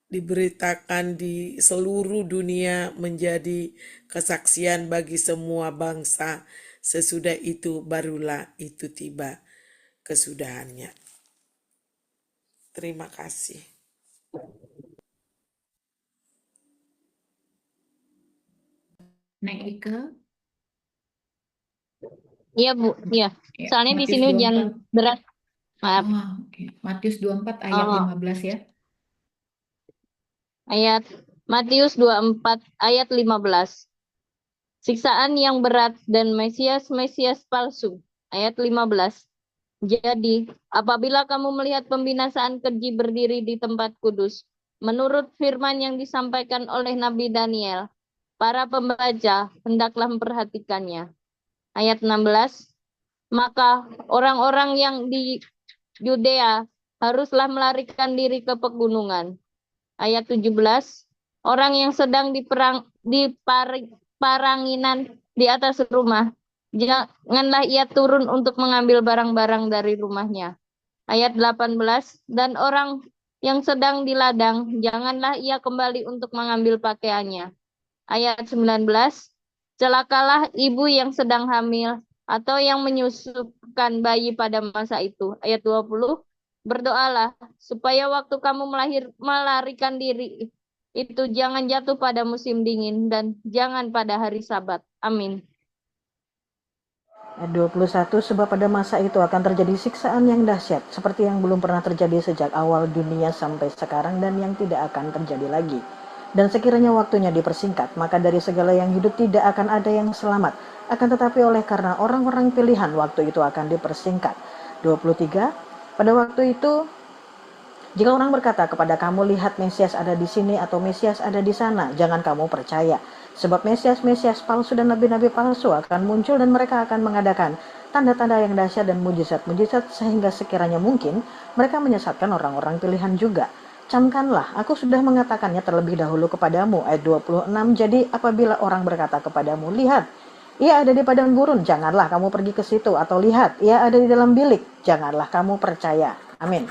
diberitakan di seluruh dunia menjadi kesaksian bagi semua bangsa. Sesudah itu barulah itu tiba kesudahannya. Terima kasih. Neng Ika, Iya, Bu. Iya. ya, Soalnya di Matius sini hujan 24. berat. Maaf. Oke. Matius 24 ayat Oh, 15 ya. ayat Matius 24 ayat 15. Siksaan yang berat dan Mesias palsu. Ayat 15. Jadi, apabila kamu melihat pembinasaan keji berdiri di tempat kudus, menurut firman yang disampaikan oleh Nabi Daniel, para pembaca hendaklah memperhatikannya. Ayat 16. Maka orang-orang yang di Yudea haruslah melarikan diri ke pegunungan. Ayat 17. Orang yang sedang paranginan di atas rumah, janganlah ia turun untuk mengambil barang-barang dari rumahnya. Ayat 18. Dan orang yang sedang di ladang, janganlah ia kembali untuk mengambil pakaiannya. Ayat 19. Celakalah ibu yang sedang hamil atau yang menyusukan bayi pada masa itu. Ayat 20. Berdoalah supaya waktu kamu melarikan diri itu jangan jatuh pada musim dingin dan jangan pada hari Sabat. Amin. Ayat 21, sebab pada masa itu akan terjadi siksaan yang dahsyat, seperti yang belum pernah terjadi sejak awal dunia sampai sekarang dan yang tidak akan terjadi lagi. Dan sekiranya waktunya dipersingkat, maka dari segala yang hidup tidak akan ada yang selamat. Akan tetapi oleh karena orang-orang pilihan, waktu itu akan dipersingkat. 23, pada waktu itu, jika orang berkata kepada kamu, lihat Mesias ada di sini atau Mesias ada di sana, jangan kamu percaya. Sebab Mesias palsu dan nabi-nabi palsu akan muncul dan mereka akan mengadakan tanda-tanda yang dahsyat dan mujizat-mujizat sehingga sekiranya mungkin mereka menyesatkan orang-orang pilihan juga. Camkanlah, aku sudah mengatakannya terlebih dahulu kepadamu. Ayat 26, jadi apabila orang berkata kepadamu, lihat, ia ada di padang gurun, janganlah kamu pergi ke situ. Atau lihat, ia ada di dalam bilik, janganlah kamu percaya. Amin.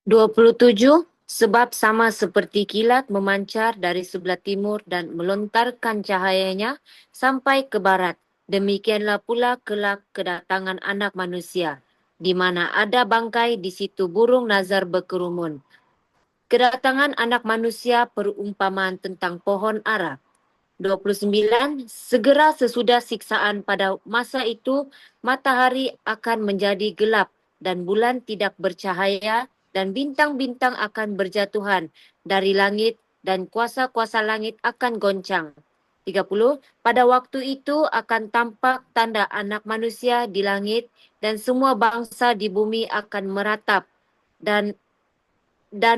27. Sebab sama seperti kilat memancar dari sebelah timur dan melontarkan cahayanya sampai ke barat, demikianlah pula kelak kedatangan Anak Manusia. Di mana ada bangkai, di situ burung nazar berkerumun. Kedatangan Anak Manusia perumpamaan tentang pohon ara. 29. Segera sesudah siksaan pada masa itu, matahari akan menjadi gelap dan bulan tidak bercahaya dan bintang-bintang akan berjatuhan dari langit dan kuasa-kuasa langit akan goncang. 30. Pada waktu itu akan tampak tanda Anak Manusia di langit dan semua bangsa di bumi akan meratap dan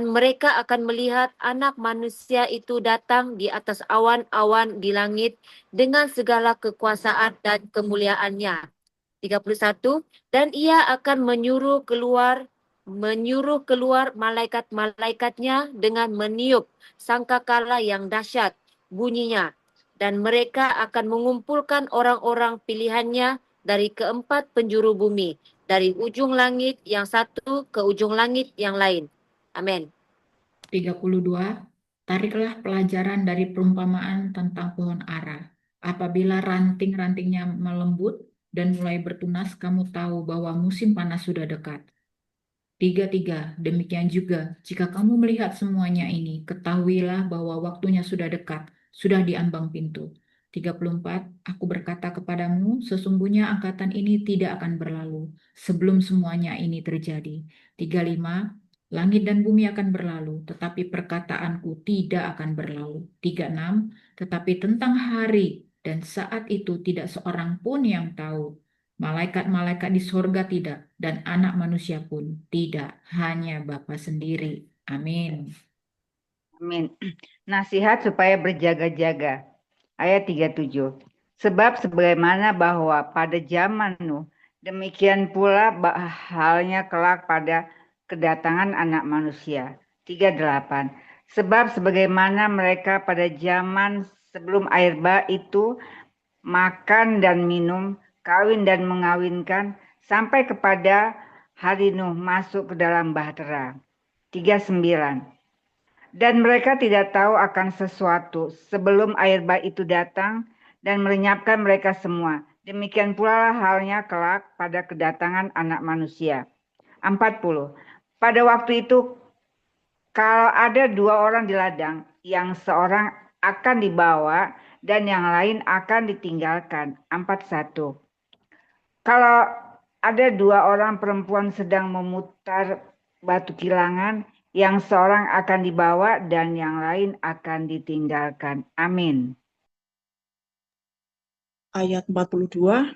mereka akan melihat Anak Manusia itu datang di atas awan-awan di langit dengan segala kekuasaan dan kemuliaannya. 31. Dan ia akan menyuruh keluar malaikat-malaikatnya dengan meniup sangkakala yang dahsyat bunyinya. Dan mereka akan mengumpulkan orang-orang pilihannya dari keempat penjuru bumi, dari ujung langit yang satu ke ujung langit yang lain. Amin. 32. Tariklah pelajaran dari perumpamaan tentang pohon ara. Apabila ranting-rantingnya melembut dan mulai bertunas, kamu tahu bahwa musim panas sudah dekat. 33. Demikian juga, jika kamu melihat semuanya ini, ketahuilah bahwa waktunya sudah dekat, sudah di ambang pintu. 34. Aku berkata kepadamu, sesungguhnya angkatan ini tidak akan berlalu sebelum semuanya ini terjadi. 35. Langit dan bumi akan berlalu, tetapi perkataanku tidak akan berlalu. 36. Tetapi tentang hari dan saat itu tidak seorang pun yang tahu. Malaikat-malaikat di sorga tidak, dan anak manusia pun tidak, hanya Bapa sendiri. Amin. Amin. Nasihat supaya berjaga-jaga. Ayat 37. Sebab sebagaimana bahwa pada zaman Nuh, demikian pula halnya kelak pada kedatangan Anak Manusia. 38. Sebab sebagaimana mereka pada zaman sebelum air bah itu makan dan minum, kawin dan mengawinkan, sampai kepada hari Nuh masuk ke dalam bahtera. 39. Dan mereka tidak tahu akan sesuatu sebelum air bah itu datang dan melenyapkan mereka semua. Demikian pula halnya kelak pada kedatangan Anak Manusia. 40. Pada waktu itu, kalau ada 2 orang di ladang, yang seorang akan dibawa dan yang lain akan ditinggalkan. 41. Kalau ada 2 orang perempuan sedang memutar batu kilangan, yang seorang akan dibawa dan yang lain akan ditinggalkan. Amin. Ayat 42.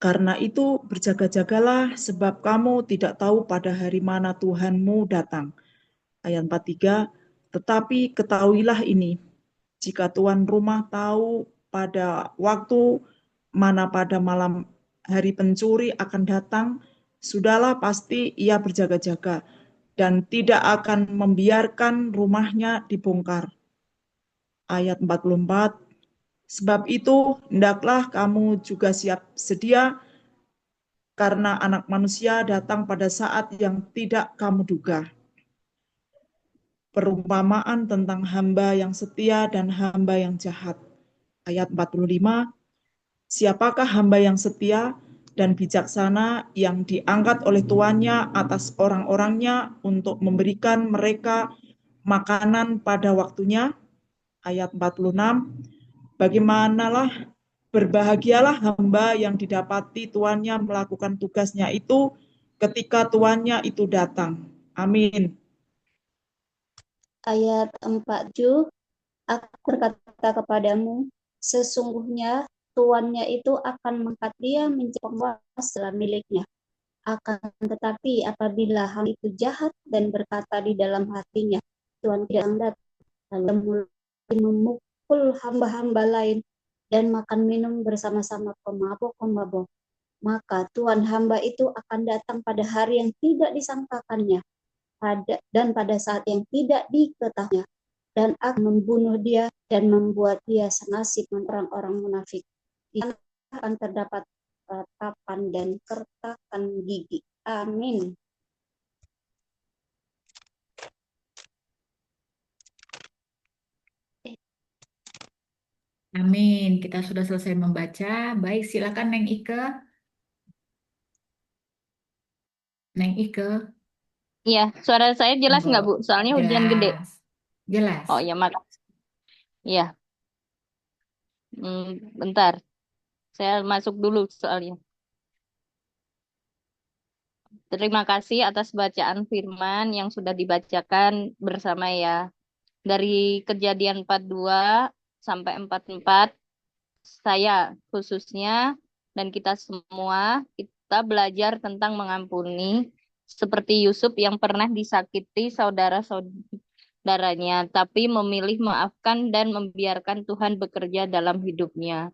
Karena itu berjaga-jagalah sebab kamu tidak tahu pada hari mana Tuhanmu datang. Ayat 43. Tetapi ketahuilah ini, jika tuan rumah tahu pada waktu mana pada malam hari pencuri akan datang, sudahlah pasti ia berjaga-jaga dan tidak akan membiarkan rumahnya dibongkar. Ayat 44. Sebab itu, hendaklah kamu juga siap sedia, karena Anak Manusia datang pada saat yang tidak kamu duga. Perumpamaan tentang hamba yang setia dan hamba yang jahat. Ayat 45. Siapakah hamba yang setia dan bijaksana yang diangkat oleh tuannya atas orang-orangnya untuk memberikan mereka makanan pada waktunya? Ayat 46. Berbahagialah hamba yang didapati tuannya melakukan tugasnya itu ketika tuannya itu datang. Amin. Ayat 47, aku berkata kepadamu, sesungguhnya tuannya itu akan mengangkat dia menjadi penguasa miliknya. Akan tetapi apabila hal itu jahat dan berkata di dalam hatinya, Tuhan tidak datang, lalu mulai memukul hamba-hamba lain dan makan minum bersama-sama pemabok-pemabok, maka Tuhan hamba itu akan datang pada hari yang tidak disangkakannya dan pada saat yang tidak diketahuinya, dan akan membunuh dia dan membuat dia senasib dengan orang-orang munafik. Di sana akan terdapat ratapan dan kertakan gigi. Amin. Amin. Kita sudah selesai membaca. Baik, silakan Neng Ike. Neng Ike, Iya, suara saya jelas nggak, Bu? monggo. Soalnya hujan gede. Jelas. Jelas. Oh ya, makasih. Iya. Bentar. Saya masuk dulu soalnya. Terima kasih atas bacaan firman yang sudah dibacakan bersama ya. Dari Kejadian 42 sampai 44, saya khususnya dan kita semua, kita belajar tentang mengampuni seperti Yusuf yang pernah disakiti saudara-saudaranya, tapi memilih maafkan dan membiarkan Tuhan bekerja dalam hidupnya.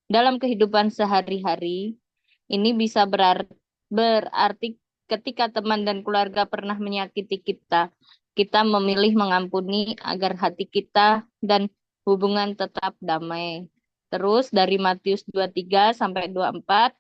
Dalam kehidupan sehari-hari, ini bisa berarti ketika teman dan keluarga pernah menyakiti kita, kita memilih mengampuni agar hati kita dan hubungan tetap damai. Terus dari Matius 23 sampai 24,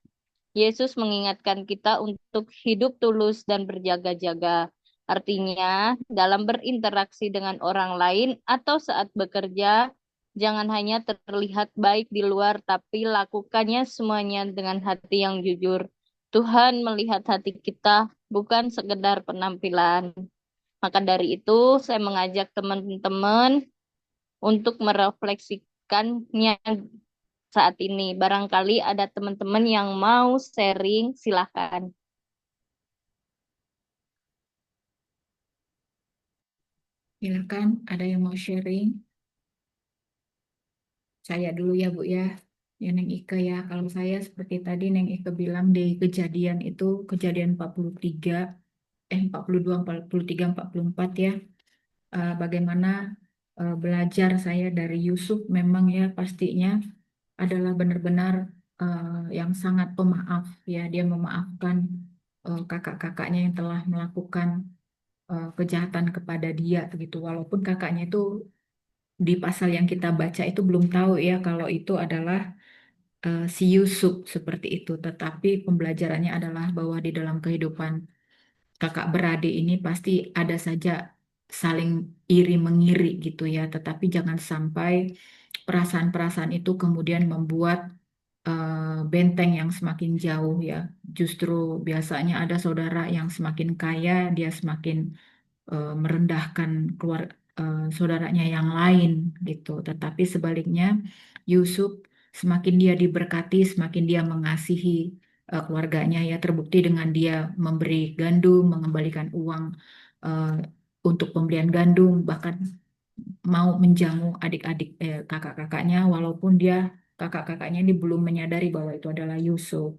Yesus mengingatkan kita untuk hidup tulus dan berjaga-jaga. Artinya, dalam berinteraksi dengan orang lain atau saat bekerja, jangan hanya terlihat baik di luar, tapi lakukannya semuanya dengan hati yang jujur. Tuhan melihat hati kita, bukan sekedar penampilan. Maka dari itu, saya mengajak teman-teman untuk merefleksikannya saat ini. Barangkali ada teman-teman yang mau sharing, silakan. Silakan, ada yang mau sharing? Saya dulu ya, Bu ya. Ya Neng Ike ya. Kalau saya seperti tadi Neng Ike bilang di kejadian itu, kejadian 42, 43, 44 ya. Bagaimana belajar saya dari Yusuf memang ya pastinya adalah benar-benar yang sangat pemaaf ya. Dia memaafkan kakak-kakaknya yang telah melakukan kejahatan kepada dia begitu. Walaupun kakaknya itu di pasal yang kita baca itu belum tahu ya kalau itu adalah si Yusuf seperti itu. Tetapi pembelajarannya adalah bahwa di dalam kehidupan kakak beradik ini pasti ada saja saling iri mengiri gitu ya. Tetapi jangan sampai perasaan-perasaan itu kemudian membuat benteng yang semakin jauh ya. Justru biasanya ada saudara yang semakin kaya, dia semakin merendahkan saudaranya yang lain gitu. Tetapi sebaliknya Yusuf semakin dia diberkati, semakin dia mengasihi keluarganya ya, terbukti dengan dia memberi gandum, mengembalikan uang eh, untuk pembelian gandum, bahkan mau menjamu adik-adik kakak-kakaknya walaupun dia kakak-kakaknya ini belum menyadari bahwa itu adalah Yusuf.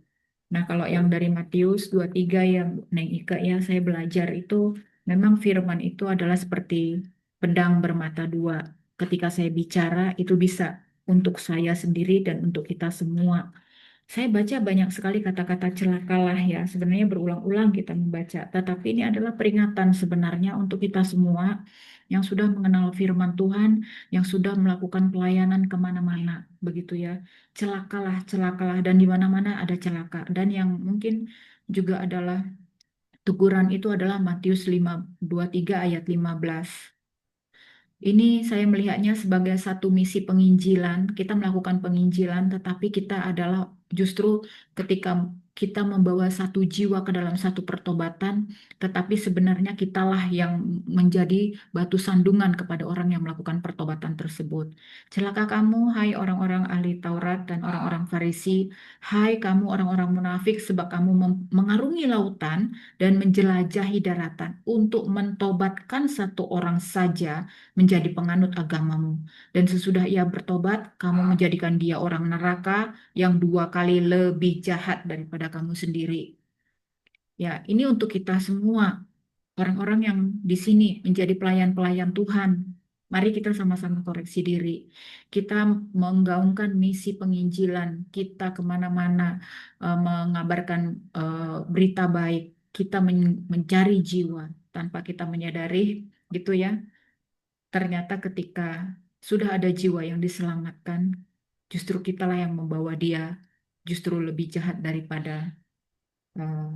Nah, kalau yang dari Matius 23 yang Neng Ika ya saya belajar itu memang firman itu adalah seperti pedang bermata dua. Ketika saya bicara itu bisa untuk saya sendiri dan untuk kita semua. Saya baca banyak sekali kata-kata celakalah ya. Sebenarnya berulang-ulang kita membaca. Tetapi ini adalah peringatan sebenarnya untuk kita semua yang sudah mengenal firman Tuhan, yang sudah melakukan pelayanan kemana-mana. Begitu ya. Celakalah, celakalah. Dan di mana-mana ada celaka. Dan yang mungkin juga adalah teguran itu adalah Matius 5:23 ayat 15. Ini saya melihatnya sebagai satu misi penginjilan. Kita melakukan penginjilan, tetapi kita adalah justru ketika kita membawa satu jiwa ke dalam satu pertobatan, tetapi sebenarnya kitalah yang menjadi batu sandungan kepada orang yang melakukan pertobatan tersebut. Celaka kamu, hai orang-orang ahli Taurat dan orang-orang Farisi, hai kamu orang-orang munafik, sebab kamu mengarungi lautan dan menjelajahi daratan untuk mentobatkan satu orang saja menjadi penganut agamamu. Dan sesudah ia bertobat, kamu menjadikan dia orang neraka yang 2 kali lebih jahat daripada kamu sendiri. Ya, ini untuk kita semua, orang-orang yang di sini menjadi pelayan-pelayan Tuhan. Mari kita sama-sama koreksi diri. Kita menggaungkan misi penginjilan. Kita kemana-mana mengabarkan berita baik. Kita mencari jiwa tanpa kita menyadari, gitu ya. Ternyata ketika sudah ada jiwa yang diselamatkan, justru kitalah yang membawa dia justru lebih jahat daripada eh,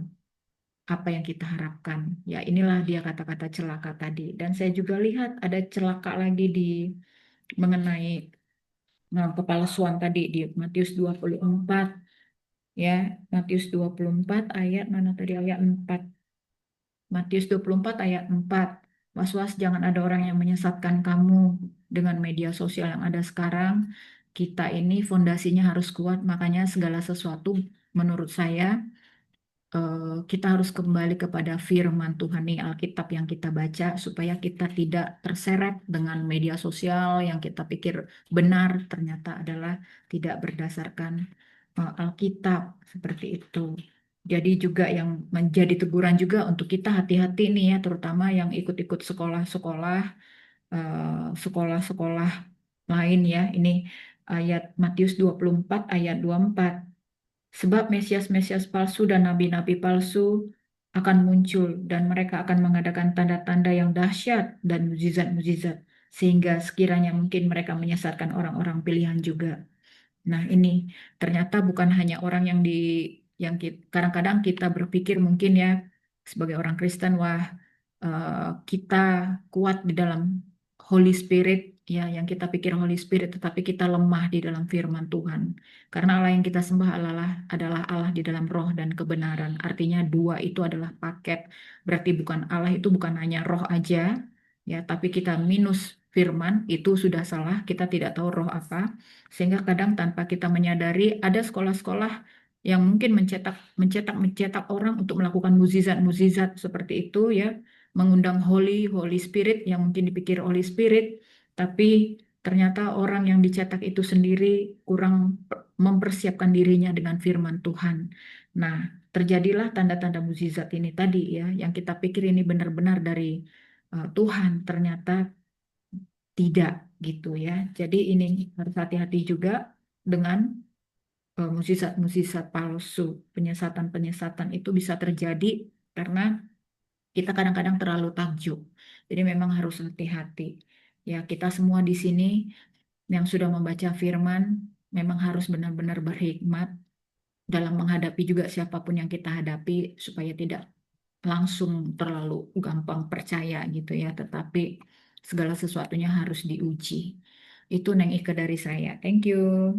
apa yang kita harapkan. Ya, inilah dia kata-kata celaka tadi. Dan saya juga lihat ada celaka lagi di mengenai kepalsuan tadi di Matius 24. Ya, Matius 24 ayat mana tadi, ayat 4. Matius 24 ayat 4. Was-was jangan ada orang yang menyesatkan kamu dengan media sosial yang ada sekarang. Kita ini fondasinya harus kuat, makanya segala sesuatu menurut saya kita harus kembali kepada firman Tuhan nih, Alkitab yang kita baca, supaya kita tidak terseret dengan media sosial yang kita pikir benar, ternyata adalah tidak berdasarkan Alkitab, seperti itu. Jadi juga yang menjadi teguran juga untuk kita hati-hati nih ya, terutama yang ikut-ikut sekolah-sekolah, sekolah-sekolah lain ya. Ini ayat Matius 24 ayat 24. Sebab Mesias-Mesias palsu dan nabi-nabi palsu akan muncul dan mereka akan mengadakan tanda-tanda yang dahsyat dan mujizat-mujizat sehingga sekiranya mungkin mereka menyesatkan orang-orang pilihan juga. Nah, ini ternyata bukan hanya orang yang kadang-kadang kita berpikir mungkin ya sebagai orang Kristen, wah kita kuat di dalam Holy Spirit ya, yang kita pikir Holy Spirit, tetapi kita lemah di dalam firman Tuhan. Karena Allah yang kita sembah adalah Allah di dalam roh dan kebenaran. Artinya dua itu adalah paket. Berarti bukan Allah itu bukan hanya roh aja ya, tapi kita minus firman itu sudah salah. Kita tidak tahu roh apa. Sehingga kadang tanpa kita menyadari ada sekolah-sekolah yang mungkin mencetak orang untuk melakukan mukjizat-mukjizat seperti itu ya, mengundang Holy Spirit yang mungkin dipikir Holy Spirit, tapi ternyata orang yang dicetak itu sendiri kurang mempersiapkan dirinya dengan firman Tuhan. Nah, terjadilah tanda-tanda mukjizat ini tadi ya, yang kita pikir ini benar-benar dari Tuhan, ternyata tidak gitu ya. Jadi ini harus hati-hati juga dengan musisat-musisat palsu, penyesatan-penyesatan itu bisa terjadi karena kita kadang-kadang terlalu takjub. Jadi memang harus hati-hati. Ya, kita semua di sini yang sudah membaca firman memang harus benar-benar berhikmat dalam menghadapi juga siapapun yang kita hadapi supaya tidak langsung terlalu gampang percaya gitu ya, tetapi segala sesuatunya harus diuji. Itu Neng Ike dari saya. Thank you.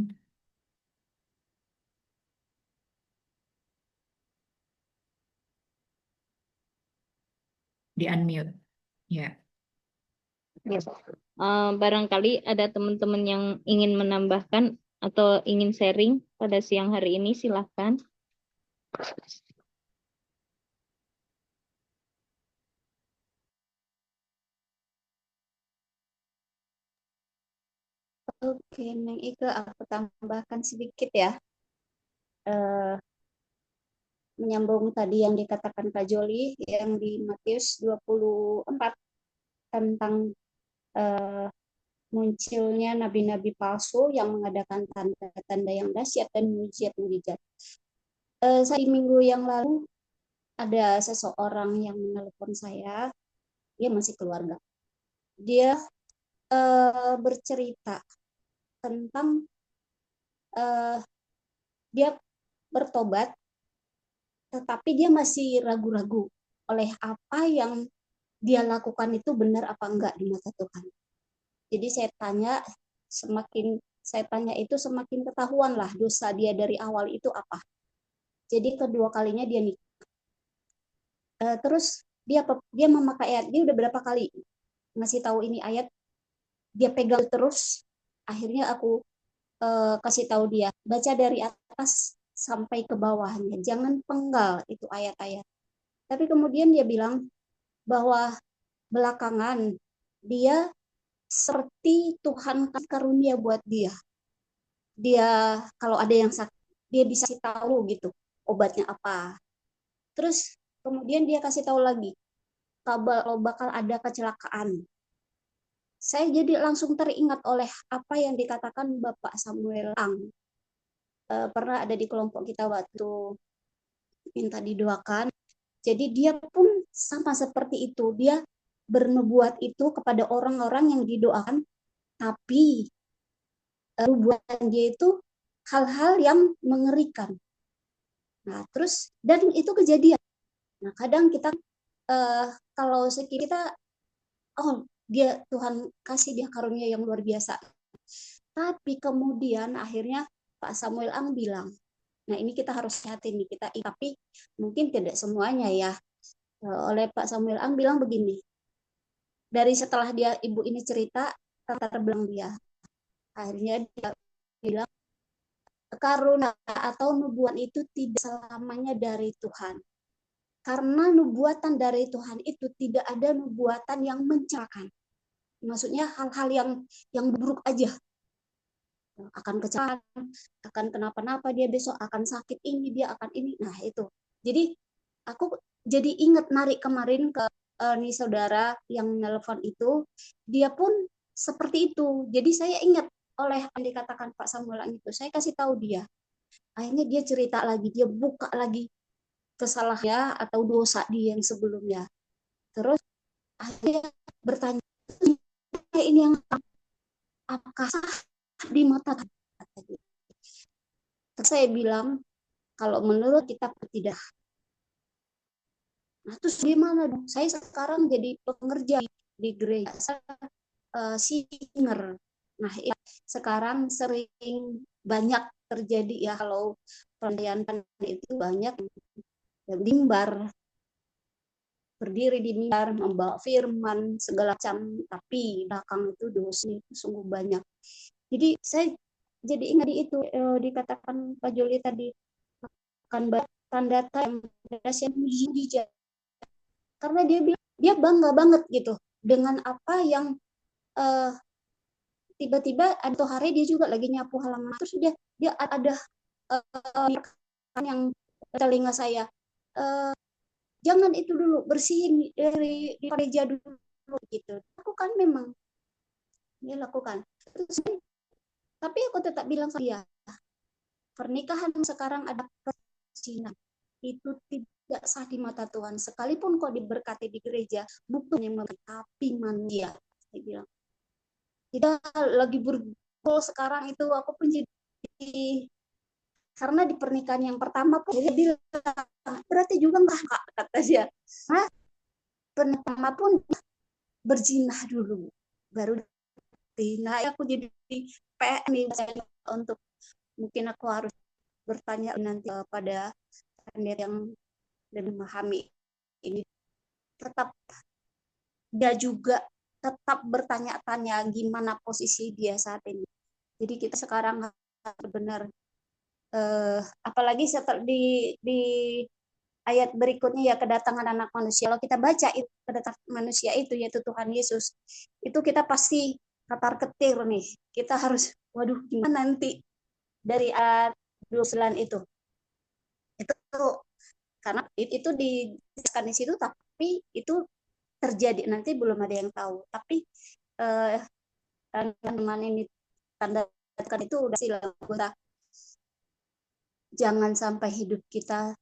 Di unmute. Ya. Ya. Barangkali ada teman-teman yang ingin menambahkan atau ingin sharing pada siang hari ini, silahkan. Oke, Neng Ike, aku tambahkan sedikit ya. Menyambung tadi yang dikatakan Kak Joli yang di Matius 24 tentang munculnya nabi-nabi palsu yang mengadakan tanda-tanda yang dahsyat dan mujizat-mujizat. Saya minggu yang lalu ada seseorang yang menelpon saya, dia masih keluarga. Dia bercerita tentang dia bertobat, tetapi dia masih ragu-ragu oleh apa yang dia lakukan itu benar apa enggak di mata Tuhan. Jadi saya tanya itu semakin ketahuan lah dosa dia dari awal itu apa. Jadi kedua kalinya dia nikah. Terus dia memakai ayat, dia udah berapa kali ngasih tahu ini ayat, dia pegang terus. Akhirnya aku kasih tahu dia, baca dari atas sampai ke bawahnya, jangan penggal itu ayat-ayat. Tapi kemudian dia bilang bahwa belakangan dia seperti Tuhan kasih karunia buat dia. Dia kalau ada yang sakit, dia bisa tahu gitu obatnya apa. Terus kemudian dia kasih tahu lagi, kalau bakal ada kecelakaan. Saya jadi langsung teringat oleh apa yang dikatakan Bapak Samuel Ang. Pernah ada di kelompok kita waktu minta didoakan. Jadi dia pun sama seperti itu. Dia bernubuat itu kepada orang-orang yang didoakan, tapi nubuatan dia itu hal-hal yang mengerikan. Nah, terus dan itu kejadian. Nah, kadang kita kalau kita dia Tuhan kasih dia karunia yang luar biasa. Tapi kemudian akhirnya Pak Samuel Ang bilang, nah ini kita harus hati nih kita, tapi mungkin tidak semuanya ya. Oleh Pak Samuel Ang bilang begini, dari setelah dia ibu ini cerita latar belakang dia, akhirnya dia bilang karunia atau nubuatan itu tidak selamanya dari Tuhan. Karena nubuatan dari Tuhan itu tidak ada nubuatan yang mencelakakan. Maksudnya hal-hal yang buruk aja. Akan kecelakaan, akan kenapa-napa dia besok, akan sakit ini, dia akan ini. Nah, itu. Jadi aku jadi ingat narik kemarin ke nih saudara yang nelpon itu, dia pun seperti itu. Jadi saya ingat oleh yang dikatakan Pak Samuel itu, saya kasih tahu dia. Akhirnya dia cerita lagi, dia buka lagi kesalahannya atau dosa dia yang sebelumnya. Terus akhirnya bertanya, ini yang apakah sah di mata Tuhan? Saya bilang, kalau menurut kita tidak. Nah, terus gimana dong? Saya sekarang jadi pengerja di gereja, singer. Nah, sekarang sering banyak terjadi ya kalau perayaan itu banyak mimbar, berdiri di mimbar, membawa firman segala macam, tapi belakang itu dosa itu sungguh banyak. Jadi saya jadi ingat itu dikatakan Pak Joli tadi akan tanda yang dahsyat mujizat, karena dia bangga banget gitu dengan apa yang tiba-tiba ada hari dia juga lagi nyapu halaman, terus dia ada yang telinga saya, jangan itu dulu, bersihin dari di gereja dulu gitu. Lakukan, memang dia lakukan. Terus, tapi aku tetap bilang sama dia, pernikahan sekarang ada perzinahan itu tidak sah di mata Tuhan. Sekalipun kau diberkati di gereja, bukan yang memberkati, tapi manusia. Saya bilang, kita lagi bergol sekarang itu aku pun jadi, karena di pernikahan yang pertama pun dia bilang berarti juga enggak, kata dia. Nah, pertama pun berzinah dulu, baru nah aku jadi nih untuk mungkin aku harus bertanya nanti pada yang lebih memahami ini. Tetap dia juga tetap bertanya-tanya gimana posisi dia saat ini. Jadi kita sekarang benar apalagi setelah di ayat berikutnya ya, kedatangan anak manusia. Kalau kita baca itu kedatangan manusia itu yaitu Tuhan Yesus, itu kita pasti ketar-ketir nih. Kita harus waduh gimana nanti dari ayat 29 itu karena itu dijelaskan di situ, tapi itu terjadi nanti belum ada yang tahu. Tapi teman-teman ini tanda-tanda itu udah silakan. Jangan sampai hidup kita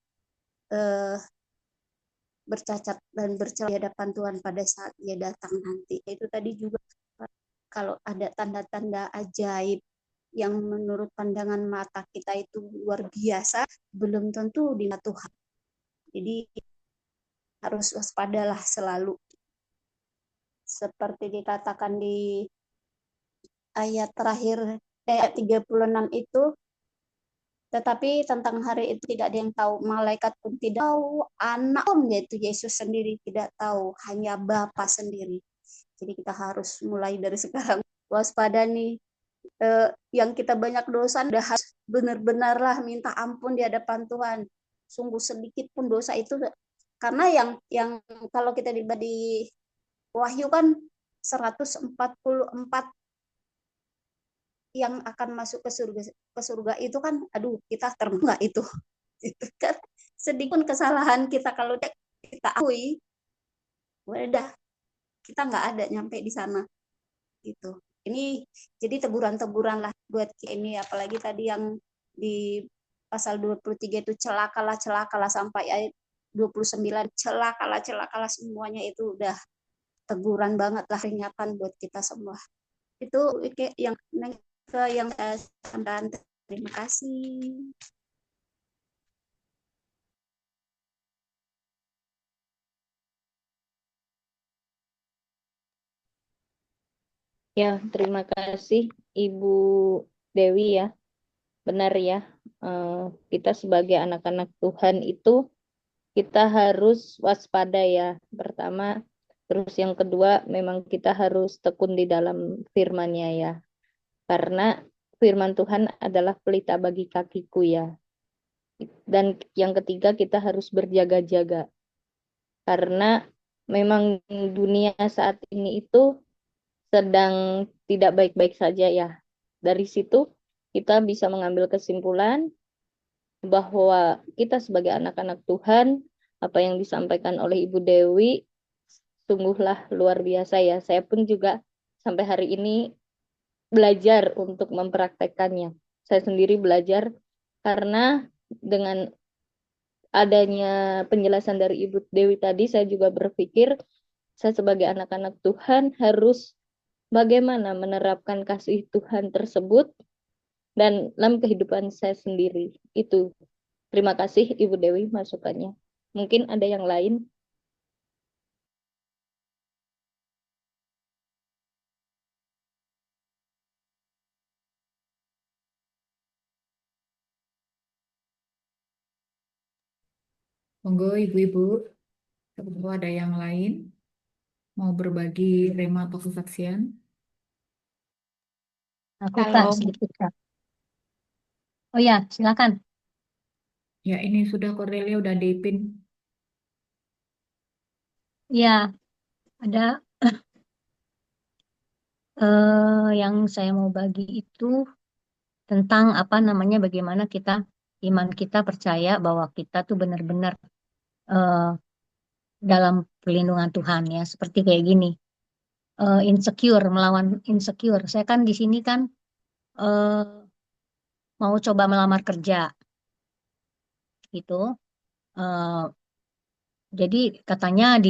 bercacat dan bercela di hadapan Tuhan pada saat Dia datang nanti. Itu tadi juga kalau ada tanda-tanda ajaib yang menurut pandangan mata kita itu luar biasa, belum tentu di mata Tuhan. Jadi harus waspadalah selalu. Seperti dikatakan di ayat terakhir ayat 36 itu, tetapi tentang hari itu tidak ada yang tahu, malaikat pun tidak tahu, anak pun yaitu Yesus sendiri tidak tahu, hanya Bapa sendiri. Jadi kita harus mulai dari sekarang waspada nih. Yang kita banyak dosa udah harus benar-benarlah minta ampun di hadapan Tuhan. Sungguh sedikit pun dosa itu, karena yang kalau kita di Wahyu kan 144 yang akan masuk ke surga itu kan, aduh kita termasuk nggak itu kan sedikit pun kesalahan kita kalau kita akui, udah kita nggak ada nyampe di sana gitu. Ini jadi teguran-teguran lah buat ini, apalagi tadi yang di pasal 23 itu celakalah sampai ayat 29 celakalah semuanya itu udah teguran banget lah, peringatan buat kita semua. Itu yang saya sampaikan. Terima kasih. Ya, terima kasih Ibu Dewi ya. Benar ya, kita sebagai anak-anak Tuhan itu kita harus waspada ya. Pertama, terus yang kedua memang kita harus tekun di dalam firman-Nya ya. Karena firman Tuhan adalah pelita bagi kakiku ya. Dan yang ketiga kita harus berjaga-jaga. Karena memang dunia saat ini itu sedang tidak baik-baik saja ya. Dari situ kita bisa mengambil kesimpulan bahwa kita sebagai anak-anak Tuhan, apa yang disampaikan oleh Ibu Dewi sungguhlah luar biasa ya. Saya pun juga sampai hari ini belajar untuk mempraktekkannya. Saya sendiri belajar karena dengan adanya penjelasan dari Ibu Dewi tadi, saya juga berpikir saya sebagai anak-anak Tuhan harus bagaimana menerapkan kasih Tuhan tersebut dan dalam kehidupan saya sendiri. Itu. Terima kasih Ibu Dewi masukannya. Mungkin ada yang lain. Monggo ibu-ibu, kalau ada yang lain mau berbagi rema atau kesaksian. Aku Kak sedikit Kak. Oh ya, silakan. Ya, ini sudah Cornelia udah dipin. Ya, ada yang saya mau bagi itu tentang apa namanya, bagaimana kita iman kita percaya bahwa kita tuh benar-benar dalam perlindungan Tuhan ya, seperti kayak gini. Insecure, melawan insecure. Saya kan di sini kan mau coba melamar kerja gitu. Eh, jadi katanya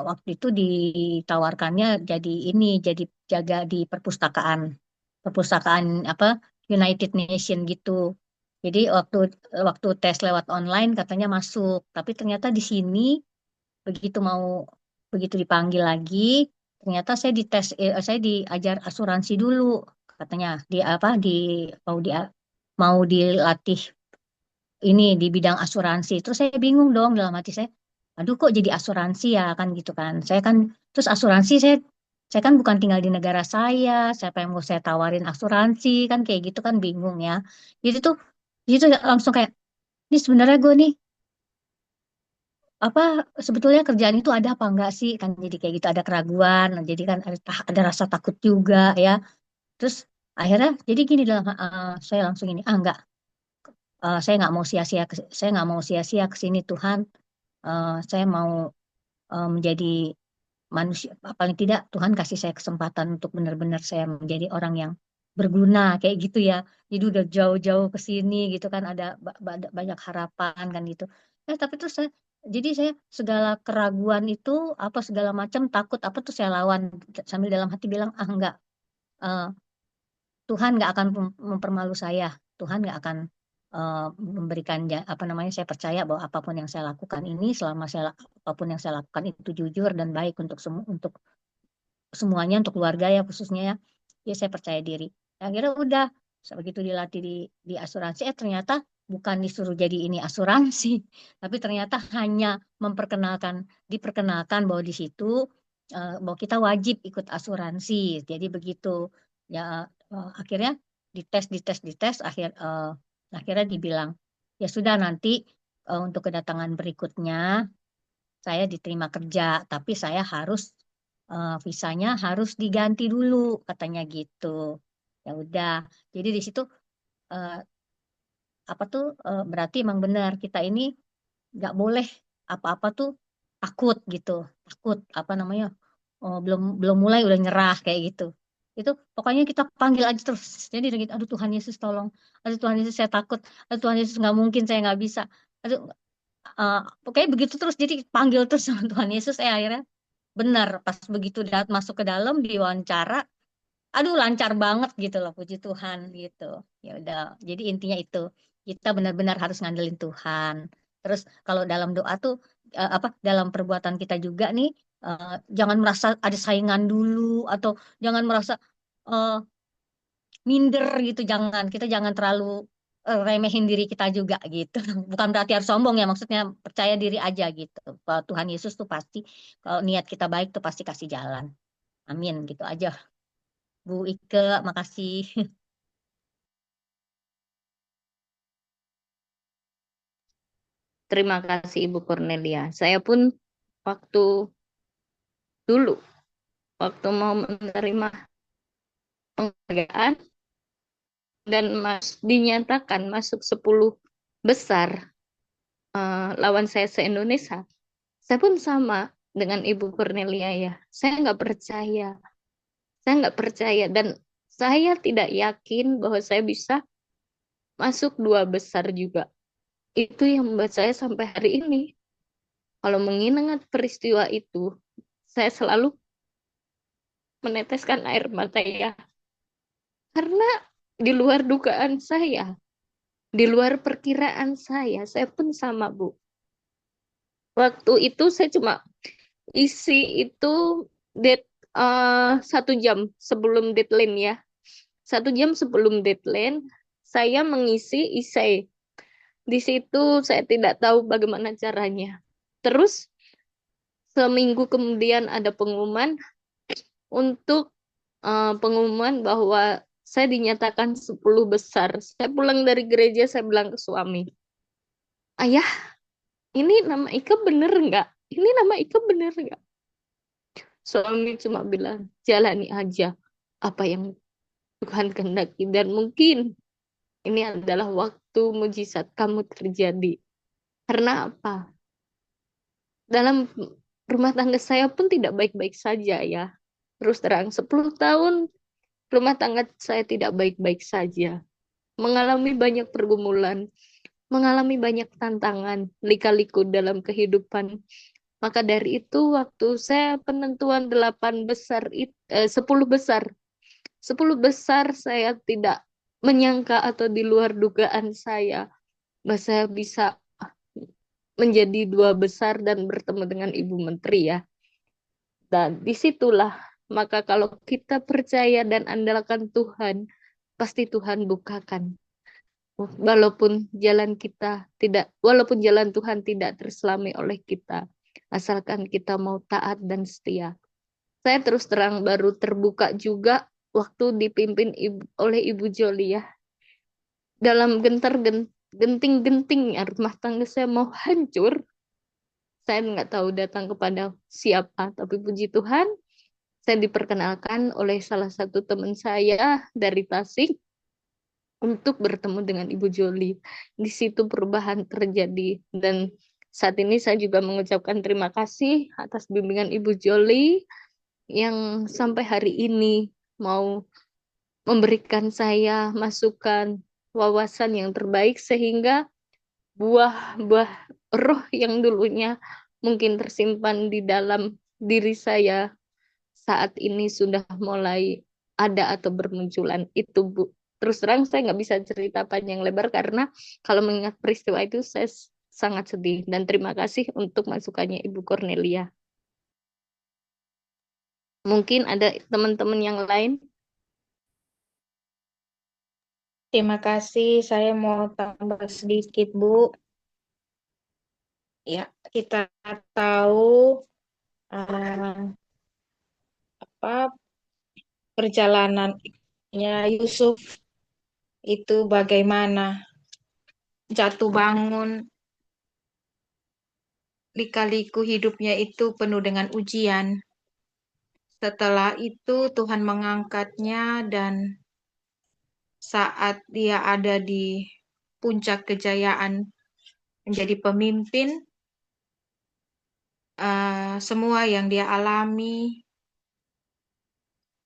waktu itu ditawarkannya jadi ini, jadi jaga di perpustakaan apa United Nation gitu. Jadi waktu waktu tes lewat online katanya masuk, tapi ternyata di sini begitu mau begitu dipanggil lagi, ternyata saya diajar asuransi dulu katanya di apa di mau di mau dilatih ini di bidang asuransi. Terus saya bingung dong dalam hati saya, aduh kok jadi asuransi ya kan gitu kan. Saya kan terus asuransi saya kan bukan tinggal di negara saya, siapa yang mau saya tawarin asuransi kan kayak gitu kan bingung ya. Jadi tuh itu langsung kayak ini sebenarnya gue nih apa sebetulnya kerjaan itu ada apa enggak sih kan jadi kayak gitu ada keraguan jadi kan ada rasa takut juga ya terus akhirnya jadi gini saya langsung ini enggak saya nggak mau sia-sia ke sini Tuhan. Saya mau menjadi manusia paling tidak Tuhan kasih saya kesempatan untuk benar-benar saya menjadi orang yang berguna kayak gitu ya jadi udah jauh-jauh ke sini gitu kan ada banyak harapan kan gitu tapi terus jadi saya segala keraguan itu apa segala macam takut apa tuh saya lawan sambil dalam hati bilang enggak. Eh, Tuhan nggak akan mempermalu saya. Tuhan nggak akan memberikan apa namanya. Saya percaya bahwa apapun yang saya lakukan ini, selama apapun yang saya lakukan itu jujur dan baik untuk semuanya, untuk keluarga ya khususnya ya. Ya saya percaya diri. Akhirnya udah begitu dilatih di asuransi, ternyata bukan disuruh jadi ini asuransi, tapi ternyata hanya diperkenalkan bahwa di situ bahwa kita wajib ikut asuransi. Jadi begitu ya akhirnya dites akhirnya dibilang ya sudah nanti untuk kedatangan berikutnya saya diterima kerja tapi saya harus visanya harus diganti dulu katanya gitu ya udah jadi di situ eh, apa tuh berarti emang benar kita ini nggak boleh apa-apa tuh takut gitu takut apa namanya belum belum mulai udah nyerah kayak gitu itu pokoknya kita panggil aja terus jadi gitu aduh Tuhan Yesus tolong aduh Tuhan Yesus saya takut aduh Tuhan Yesus nggak mungkin saya nggak bisa aduh pokoknya begitu terus jadi panggil terus sama Tuhan Yesus akhirnya benar pas begitu masuk ke dalam diwawancara aduh lancar banget gitu loh puji Tuhan gitu ya udah jadi intinya itu kita benar-benar harus ngandelin Tuhan terus kalau dalam doa tuh apa dalam perbuatan kita juga nih eh, jangan merasa ada saingan dulu atau jangan merasa eh, minder gitu kita jangan terlalu remehin diri kita juga gitu bukan berarti harus sombong ya maksudnya percaya diri aja gitu bahwa Tuhan Yesus tuh pasti kalau niat kita baik tuh pasti kasih jalan amin gitu aja Bu Ike, makasih. Terima kasih Ibu Cornelia. Saya pun waktu dulu, waktu mau menerima penghargaan dan dinyatakan masuk 10 besar lawan saya se-Indonesia, saya pun sama dengan Ibu Cornelia ya. Saya nggak percaya dan saya tidak yakin bahwa saya bisa masuk 2 besar juga. Itu yang membuat saya sampai hari ini. Kalau mengingat peristiwa itu, saya selalu meneteskan air mata ya. Karena di luar dugaan saya, di luar perkiraan saya pun sama Bu. Waktu itu saya cuma isi itu date 1 jam sebelum deadline ya. 1 jam sebelum deadline, saya mengisi essay. Di situ saya tidak tahu bagaimana caranya. Terus seminggu kemudian ada pengumuman untuk pengumuman bahwa saya dinyatakan 10 besar. Saya pulang dari gereja, saya bilang ke suami, ayah, ini nama Ika bener nggak? Ini nama Ika bener nggak? Suami cuma bilang, jalani aja apa yang Tuhan kehendaki. Dan mungkin ini adalah waktu mujizat kamu terjadi. Karena apa? Dalam rumah tangga saya pun tidak baik-baik saja ya. Terus terang 10 tahun rumah tangga saya tidak baik-baik saja. mengalami banyak pergumulan, mengalami banyak tantangan, lika-liku dalam kehidupan. Maka dari itu waktu saya penentuan 10 besar. 10 besar saya tidak menyangka atau di luar dugaan saya bahwa saya bisa menjadi 2 besar dan bertemu dengan Ibu Menteri ya. Dan disitulah maka kalau kita percaya dan andalkan Tuhan, pasti Tuhan bukakan. Walaupun jalan Tuhan tidak terselami oleh kita, asalkan kita mau taat dan setia. Saya terus terang baru terbuka juga waktu dipimpin oleh Ibu Joli ya. Dalam genting-genting rumah tangga saya mau hancur. Saya nggak tahu datang kepada siapa, tapi puji Tuhan, saya diperkenalkan oleh salah satu teman saya dari Tasik untuk bertemu dengan Ibu Joli. Di situ perubahan terjadi dan saat ini saya juga mengucapkan terima kasih atas bimbingan Ibu Joli yang sampai hari ini mau memberikan saya masukan, wawasan yang terbaik sehingga buah-buah roh yang dulunya mungkin tersimpan di dalam diri saya saat ini sudah mulai ada atau bermunculan. Itu Bu. Terus terang saya nggak bisa cerita panjang lebar karena kalau mengingat peristiwa itu saya sangat sedih dan terima kasih untuk masukannya Ibu Cornelia. Mungkin ada teman-teman yang lain. Terima kasih, saya mau tambah sedikit, Bu. Ya, kita tahu perjalanannya Yusuf itu bagaimana jatuh bangun, lika-liku hidupnya itu penuh dengan ujian. Setelah itu Tuhan mengangkatnya dan saat dia ada di puncak kejayaan menjadi pemimpin, semua yang dia alami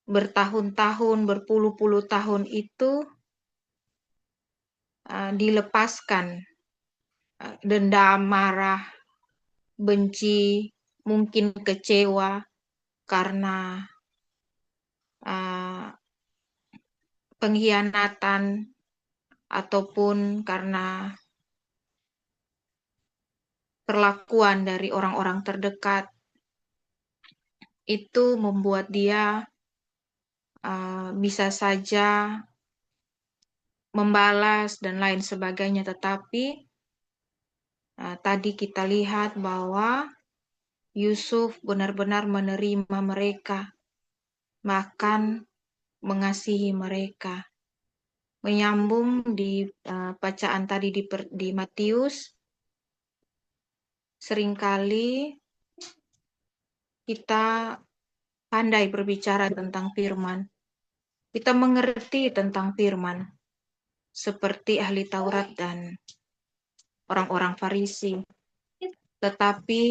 bertahun-tahun, berpuluh-puluh tahun itu dilepaskan. Dendam, marah, benci, mungkin kecewa karena pengkhianatan ataupun karena perlakuan dari orang-orang terdekat, itu membuat dia bisa saja membalas dan lain sebagainya. Tetapi tadi kita lihat bahwa Yusuf benar-benar menerima mereka, bahkan mengasihi mereka. Menyambung di bacaan tadi di Matius, seringkali kita pandai berbicara tentang firman. Kita mengerti tentang firman, seperti ahli Taurat dan orang-orang Farisi. Tetapi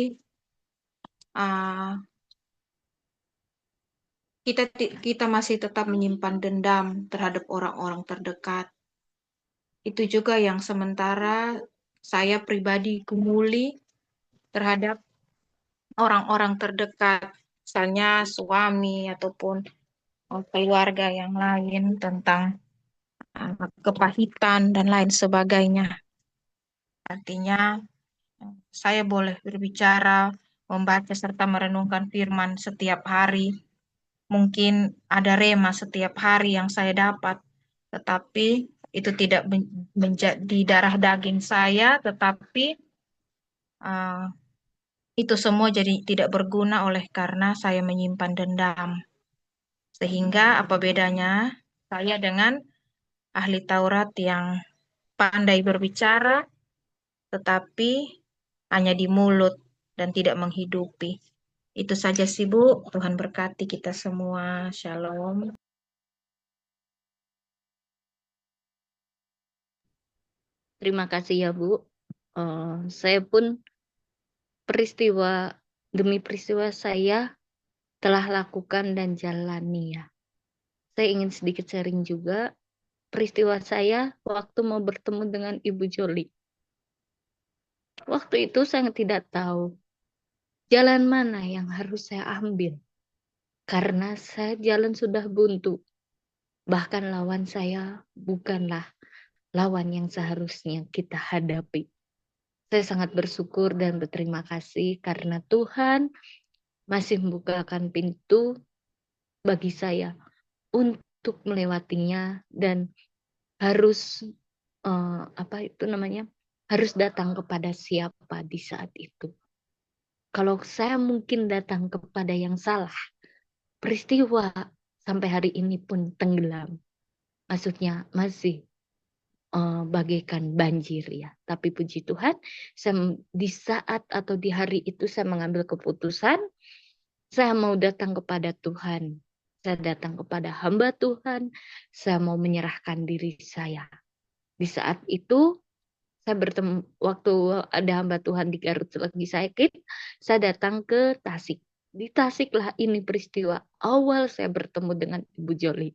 kita masih tetap menyimpan dendam terhadap orang-orang terdekat. Itu juga yang sementara saya pribadi gumuli terhadap orang-orang terdekat, misalnya suami ataupun keluarga yang lain, tentang kepahitan dan lain sebagainya. Artinya saya boleh berbicara, membaca serta merenungkan firman setiap hari. Mungkin ada rema setiap hari yang saya dapat, tetapi itu tidak menjadi darah daging saya, tetapi itu semua jadi tidak berguna oleh karena saya menyimpan dendam. Sehingga apa bedanya saya dengan ahli Taurat yang pandai berbicara, tetapi hanya di mulut dan tidak menghidupi. Itu saja sih Bu, Tuhan berkati kita semua. Shalom. Terima kasih ya Bu. Saya pun peristiwa demi peristiwa saya telah lakukan dan jalani ya. Saya ingin sedikit sharing juga peristiwa saya waktu mau bertemu dengan Ibu Joli. Waktu itu saya tidak tahu jalan mana yang harus saya ambil. Karena saya jalan sudah buntu. Bahkan lawan saya bukanlah lawan yang seharusnya kita hadapi. Saya sangat bersyukur dan berterima kasih karena Tuhan masih membukakan pintu bagi saya untuk melewatinya dan harus harus datang kepada siapa di saat itu. Kalau saya mungkin datang kepada yang salah, peristiwa sampai hari ini pun tenggelam. Maksudnya masih bagaikan banjir ya. Tapi puji Tuhan, di saat atau di hari itu saya mengambil keputusan, saya mau datang kepada Tuhan. Saya datang kepada hamba Tuhan, saya mau menyerahkan diri saya. Di saat itu, saya bertemu, waktu ada hamba Tuhan di Garut lagi sakit, saya datang ke Tasik. Di Tasiklah ini peristiwa awal saya bertemu dengan Ibu Joli.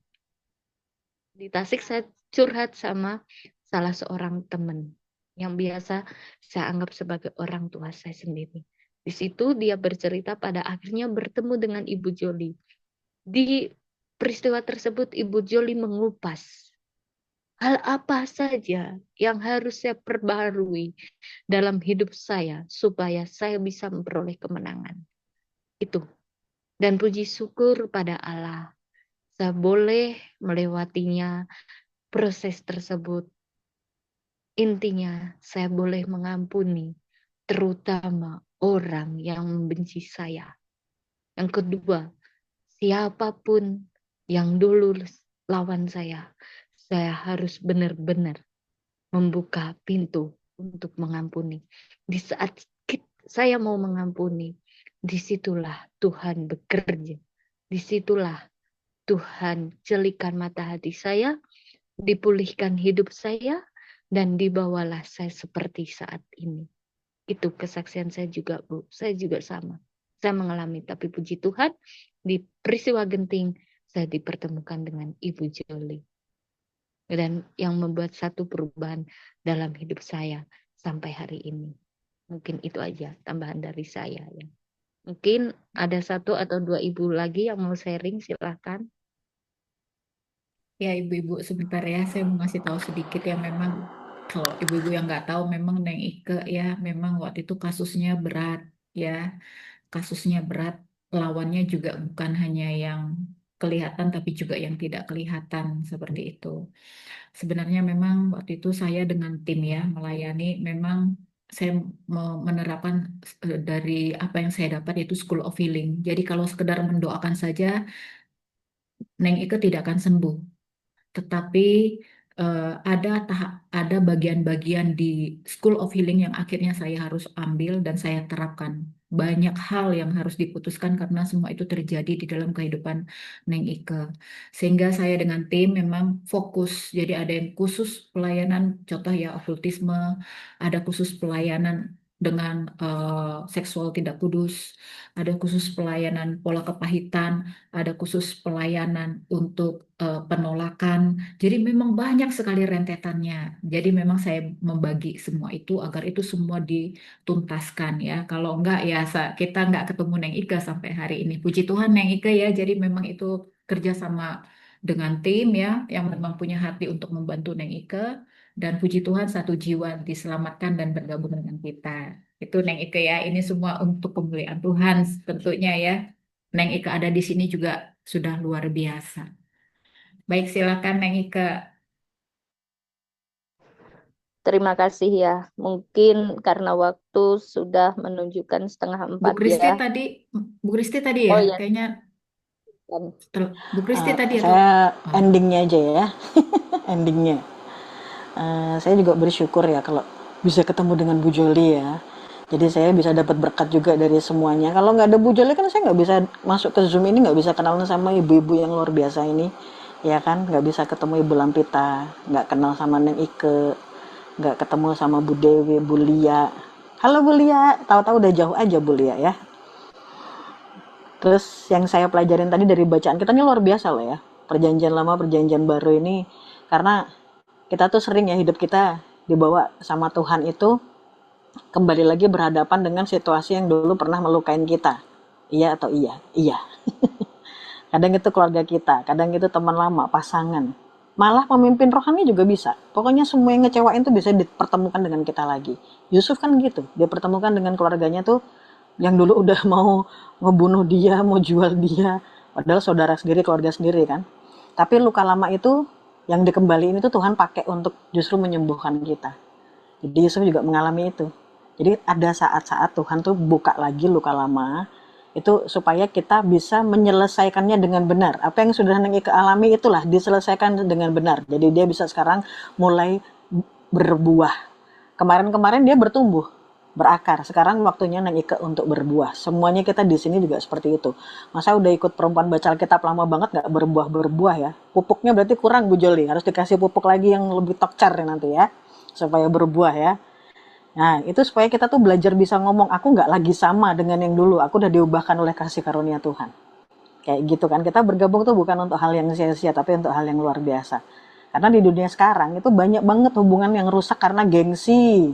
Di Tasik saya curhat sama salah seorang teman yang biasa saya anggap sebagai orang tua saya sendiri. Di situ dia bercerita pada akhirnya bertemu dengan Ibu Joli. Di peristiwa tersebut Ibu Joli mengupas hal apa saja yang harus saya perbarui dalam hidup saya supaya saya bisa memperoleh kemenangan. Itu. Dan puji syukur pada Allah, saya boleh melewatinya, proses tersebut. Intinya saya boleh mengampuni, terutama orang yang membenci saya. Yang kedua, siapapun yang dulu lawan saya harus benar-benar membuka pintu untuk mengampuni. Di saat saya mau mengampuni, disitulah Tuhan bekerja. Disitulah Tuhan celikan mata hati saya, dipulihkan hidup saya, dan dibawalah saya seperti saat ini. Itu kesaksian saya juga, Bu. Saya juga sama. Saya mengalami, tapi puji Tuhan, di peristiwa genting, saya dipertemukan dengan Ibu Joli. Dan yang membuat satu perubahan dalam hidup saya sampai hari ini. Mungkin itu aja tambahan dari saya ya. Mungkin ada satu atau dua ibu lagi yang mau sharing, silakan. Ya ibu-ibu sebentar ya, saya mau ngasih tahu sedikit ya, memang kalau ibu-ibu yang nggak tahu memang Neng Ike ya memang waktu itu kasusnya berat ya, kasusnya berat, lawannya juga bukan hanya yang kelihatan tapi juga yang tidak kelihatan seperti itu. Sebenarnya memang waktu itu saya dengan tim ya melayani, memang saya menerapkan dari apa yang saya dapat yaitu School of Healing. Jadi kalau sekedar mendoakan saja, Neng Ike tidak akan sembuh. Tetapi ada bagian-bagian di School of Healing yang akhirnya saya harus ambil dan saya terapkan. Banyak hal yang harus diputuskan karena semua itu terjadi di dalam kehidupan Neng Ike. Sehingga saya dengan tim memang fokus. Jadi ada yang khusus pelayanan, contoh ya okultisme, ada khusus pelayanan dengan seksual tidak kudus, ada khusus pelayanan pola kepahitan, ada khusus pelayanan untuk penolakan. Jadi memang banyak sekali rentetannya. Jadi memang saya membagi semua itu agar itu semua dituntaskan ya. Kalau enggak ya kita enggak ketemu Neng Ike sampai hari ini. Puji Tuhan Neng Ike ya. Jadi memang itu kerjasama dengan tim ya yang memang punya hati untuk membantu Neng Ike. Dan puji Tuhan satu jiwa diselamatkan dan bergabung dengan kita. Itu Neng Ike ya. Ini semua untuk kemuliaan Tuhan tentunya ya. Neng Ike ada di sini juga sudah luar biasa. Baik, silakan Neng Ike. Terima kasih ya. Mungkin karena waktu sudah menunjukkan 3:30 Bu Kristi ya. Bu Kristi tadi ya, Oh ya. kayaknya Bu Kristi tadi ya. Saya endingnya aja ya, endingnya. Saya juga bersyukur ya kalau bisa ketemu dengan Bu Joli ya. Jadi saya bisa dapat berkat juga dari semuanya. Kalau nggak ada Bu Joli kan saya nggak bisa masuk ke Zoom ini, nggak bisa kenalan sama ibu-ibu yang luar biasa ini. Ya kan, nggak bisa ketemu Ibu Lampita, nggak kenal sama Neng Ike, nggak ketemu sama Bu Dewi, Bu Lia. Halo Bu Lia, tahu-tahu udah jauh aja Bu Lia ya. Terus yang saya pelajarin tadi dari bacaan kita ini luar biasa loh ya. Perjanjian lama, perjanjian baru ini Karena kita tuh sering ya hidup kita dibawa sama Tuhan itu kembali lagi berhadapan dengan situasi yang dulu pernah melukain kita. Iya atau iya? Iya. Kadang itu keluarga kita, kadang itu teman lama, pasangan. Malah pemimpin rohani juga bisa. Pokoknya semua yang ngecewain tuh bisa dipertemukan dengan kita lagi. Yusuf kan gitu, dia pertemukan dengan keluarganya tuh yang dulu udah mau ngebunuh dia, mau jual dia. Padahal saudara sendiri, keluarga sendiri kan. Tapi luka lama itu yang dikembaliin itu Tuhan pakai untuk justru menyembuhkan kita. Jadi Yusuf juga mengalami itu. Jadi ada saat-saat Tuhan tuh buka lagi luka lama, itu supaya kita bisa menyelesaikannya dengan benar. Apa yang sudah Neng Ike alami itulah diselesaikan dengan benar. Jadi dia bisa sekarang mulai berbuah. Kemarin-kemarin dia bertumbuh, berakar. Sekarang waktunya Neng Ike untuk berbuah. Semuanya kita di sini juga seperti itu. Masa udah ikut perempuan baca Alkitab lama banget nggak berbuah-berbuah ya? Pupuknya berarti kurang Bu Joli. Harus dikasih pupuk lagi yang lebih tokcar ya nanti ya, supaya berbuah ya. Nah, itu supaya kita tuh belajar bisa ngomong, aku nggak lagi sama dengan yang dulu, aku udah diubahkan oleh kasih karunia Tuhan. Kayak gitu kan, kita bergabung tuh bukan untuk hal yang sia-sia, tapi untuk hal yang luar biasa. Karena di dunia sekarang itu banyak banget hubungan yang rusak karena gengsi.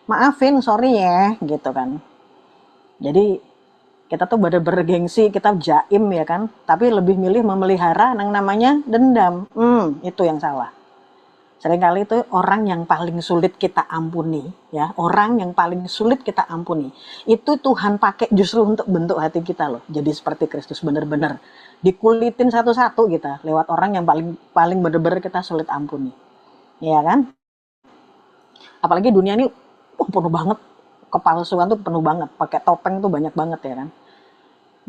Maafin, sorry ya, gitu kan. Jadi, kita tuh bener-bener gengsi, kita jaim ya kan, tapi lebih milih memelihara yang namanya dendam. Itu yang salah. Seringkali itu orang yang paling sulit kita ampuni, ya, orang yang paling sulit kita ampuni, itu Tuhan pakai justru untuk bentuk hati kita loh. Jadi seperti Kristus benar-benar dikulitin satu-satu kita lewat orang yang paling benar-benar kita sulit ampuni, ya kan? Apalagi dunia ini penuh banget, kepalsuan tuh penuh banget, pakai topeng tuh banyak banget ya kan.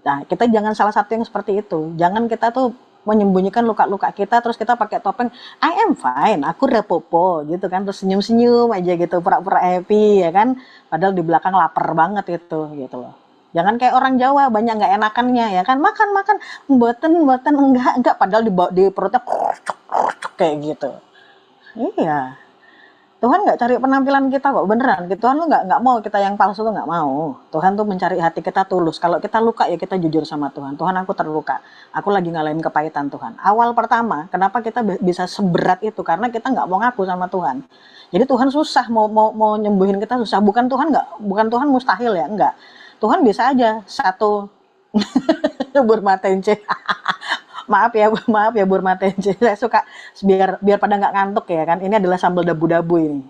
Nah, kita jangan salah satu yang seperti itu. Jangan kita tuh menyembunyikan luka-luka kita terus kita pakai topeng I am fine, aku rapopo gitu kan, terus senyum-senyum aja gitu, pura-pura happy ya kan, padahal di belakang lapar banget itu gitu loh. Jangan kayak orang Jawa banyak nggak enakannya ya kan, makan mboten enggak padahal di perutnya kayak gitu. Iya, Tuhan nggak cari penampilan kita kok, beneran. Tuhan lu nggak mau kita yang palsu tuh nggak mau. Tuhan tuh mencari hati kita tulus. Kalau kita luka ya kita jujur sama Tuhan. Tuhan, aku terluka. Aku lagi ngalamin kepahitan Tuhan. Awal pertama, kenapa kita bisa seberat itu? Karena kita nggak mau ngaku sama Tuhan. Jadi Tuhan susah mau nyembuhin kita susah. Bukan Tuhan mustahil ya, enggak. Tuhan bisa aja satu bermatence. Maaf ya Burmatence, saya suka biar pada nggak ngantuk ya kan. Ini adalah sambal dabu-dabu ini.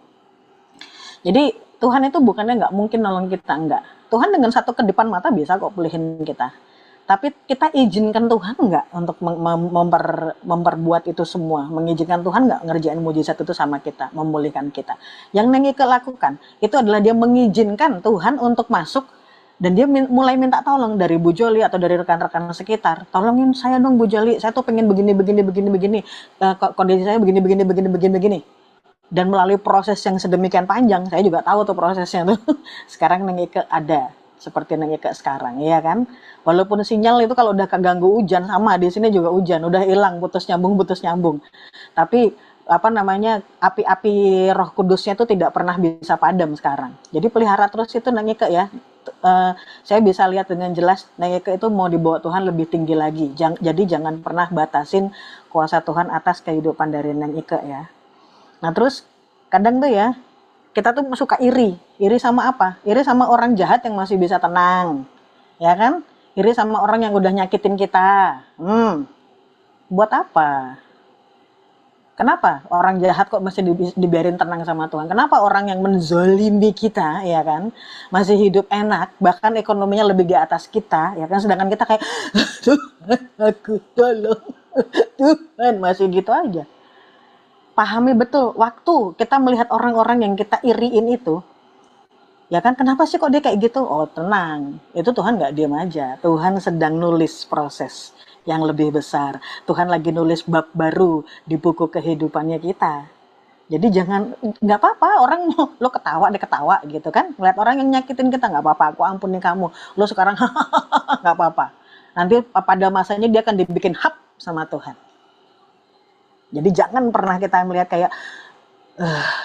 Jadi Tuhan itu bukannya nggak mungkin nolong kita, enggak. Tuhan dengan satu kedipan mata bisa kok pulihin kita. Tapi kita izinkan Tuhan nggak untuk memperbuat itu semua, mengizinkan Tuhan nggak ngerjain mujizat itu sama kita, memulihkan kita. Yang Neng Ike lakukan itu adalah dia mengizinkan Tuhan untuk masuk. Dan dia mulai minta tolong dari Bu Joli atau dari rekan-rekan sekitar. Tolongin saya dong Bu Joli, saya tuh pengen begini. Kondisi saya begini. Dan melalui proses yang sedemikian panjang, saya juga tahu tuh prosesnya tuh. Sekarang Neng Ike ada seperti Neng Ike sekarang, ya kan? Walaupun sinyal itu kalau udah keganggu hujan, sama di sini juga hujan, udah hilang putus nyambung. Tapi api-api Roh Kudusnya itu tidak pernah bisa padam sekarang. Jadi pelihara terus itu Neng Ike ya. Saya bisa lihat dengan jelas Neng Ike itu mau dibawa Tuhan lebih tinggi lagi. Jadi jangan pernah batasin kuasa Tuhan atas kehidupan dari Neng Ike ya. Nah terus kadang tuh ya kita tuh suka iri sama apa? Iri sama orang jahat yang masih bisa tenang, ya kan? Iri sama orang yang udah nyakitin kita. Buat apa? Kenapa orang jahat kok masih dibiarin tenang sama Tuhan? Kenapa orang yang menzolimi kita, ya kan, masih hidup enak, bahkan ekonominya lebih di atas kita, ya kan? Sedangkan kita kayak, Tuhan aku tolong, Tuhan masih gitu aja. Pahami betul, waktu kita melihat orang-orang yang kita iriin itu, ya kan, kenapa sih kok dia kayak gitu? Oh tenang, itu Tuhan nggak diam aja. Tuhan sedang nulis proses yang lebih besar. Tuhan lagi nulis bab baru di buku kehidupannya kita. Jadi jangan, nggak apa-apa orang lo ketawa gitu kan. Ngeliat orang yang nyakitin kita, nggak apa-apa, aku ampuni kamu. Lo sekarang nggak apa-apa. Nanti pada masanya dia akan dibikin hap sama Tuhan. Jadi jangan pernah kita melihat kayak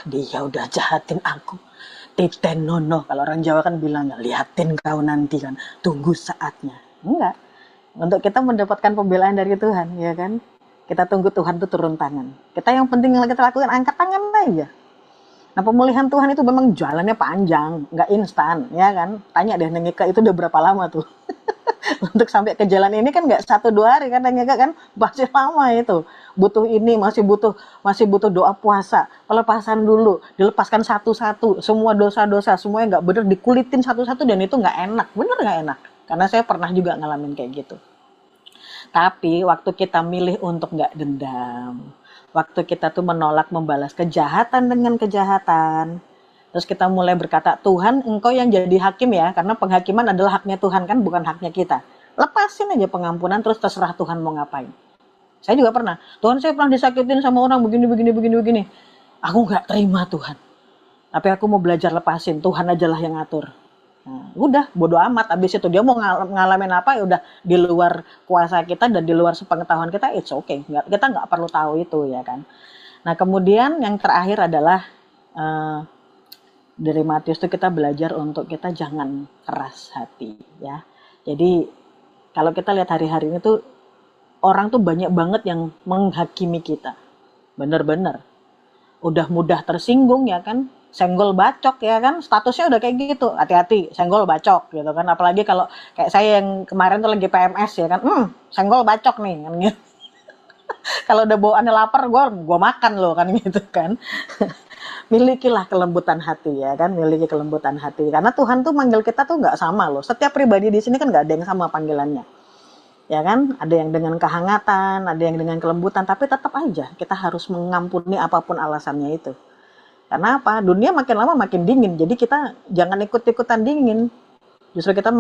dia udah jahatin aku. Titenono, kalau orang Jawa kan bilangnya, liatin kau nanti kan, tunggu saatnya. Enggak. Untuk kita mendapatkan pembelaan dari Tuhan, ya kan? Kita tunggu Tuhan tuh turun tangan. Kita yang penting yang kita lakukan angkat tangan aja. Nah, pemulihan Tuhan itu memang jalannya panjang, nggak instan, ya kan? Tanya deh Nengika itu udah berapa lama tuh? Untuk sampai ke jalan ini kan nggak 1-2 hari kan Nengika kan, masih lama itu. Butuh ini, masih butuh doa puasa, pelepasan dulu, dilepaskan satu-satu, semua dosa-dosa, semuanya nggak bener dikulitin satu-satu dan itu nggak enak, bener nggak enak. Karena saya pernah juga ngalamin kayak gitu. Tapi waktu kita milih untuk nggak dendam, waktu kita tuh menolak membalas kejahatan dengan kejahatan, terus kita mulai berkata, Tuhan engkau yang jadi hakim ya, karena penghakiman adalah haknya Tuhan kan, bukan haknya kita. Lepasin aja pengampunan, terus terserah Tuhan mau ngapain. Saya juga pernah, Tuhan saya pernah disakitin sama orang begini. Aku nggak terima Tuhan. Tapi aku mau belajar lepasin, Tuhan ajalah yang ngatur. Nah, udah bodo amat, abis itu dia mau ngalamin apa ya udah di luar kuasa kita dan di luar sepengetahuan kita, it's okay, kita nggak perlu tahu itu ya kan. Nah kemudian yang terakhir adalah dari Matius itu kita belajar untuk kita jangan keras hati ya. Jadi kalau kita lihat hari-hari ini tuh orang tuh banyak banget yang menghakimi kita, bener-bener udah mudah tersinggung ya kan, senggol bacok ya kan, statusnya udah kayak gitu, hati-hati senggol bacok gitu kan, apalagi kalau kayak saya yang kemarin tuh lagi PMS ya kan, senggol bacok nih kan gitu. Kalau udah bawaannya lapar gua makan loh kan gitu kan. Milikilah kelembutan hati ya kan, miliki kelembutan hati, karena Tuhan tuh manggil kita tuh nggak sama loh, setiap pribadi di sini kan nggak ada yang sama panggilannya. Ya kan, ada yang dengan kehangatan, ada yang dengan kelembutan, tapi tetap aja kita harus mengampuni apapun alasannya itu. Karena apa? Dunia makin lama makin dingin, jadi kita jangan ikut-ikutan dingin. Justru kita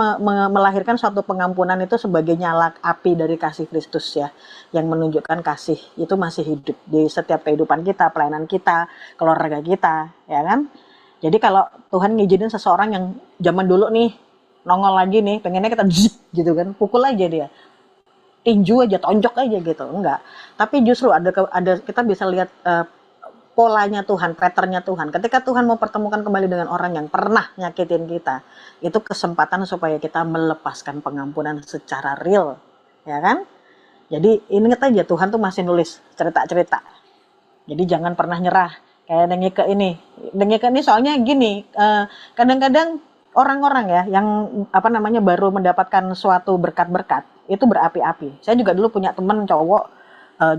melahirkan suatu pengampunan itu sebagai nyala api dari kasih Kristus ya, yang menunjukkan kasih itu masih hidup di setiap kehidupan kita, pelayanan kita, keluarga kita, ya kan? Jadi kalau Tuhan ngizinin seseorang yang zaman dulu nih nongol lagi nih, pengennya kita gitu kan, pukul aja dia, tinju aja, tonjok aja gitu, enggak. Tapi justru ada kita bisa lihat polanya Tuhan, patternnya Tuhan. Ketika Tuhan mau pertemukan kembali dengan orang yang pernah nyakitin kita, itu kesempatan supaya kita melepaskan pengampunan secara real, ya kan? Jadi ingat aja Tuhan tuh masih nulis cerita-cerita. Jadi jangan pernah nyerah. Kayak Nengika ini soalnya gini, kadang-kadang orang-orang ya yang baru mendapatkan suatu berkat-berkat itu berapi-api. Saya juga dulu punya teman cowok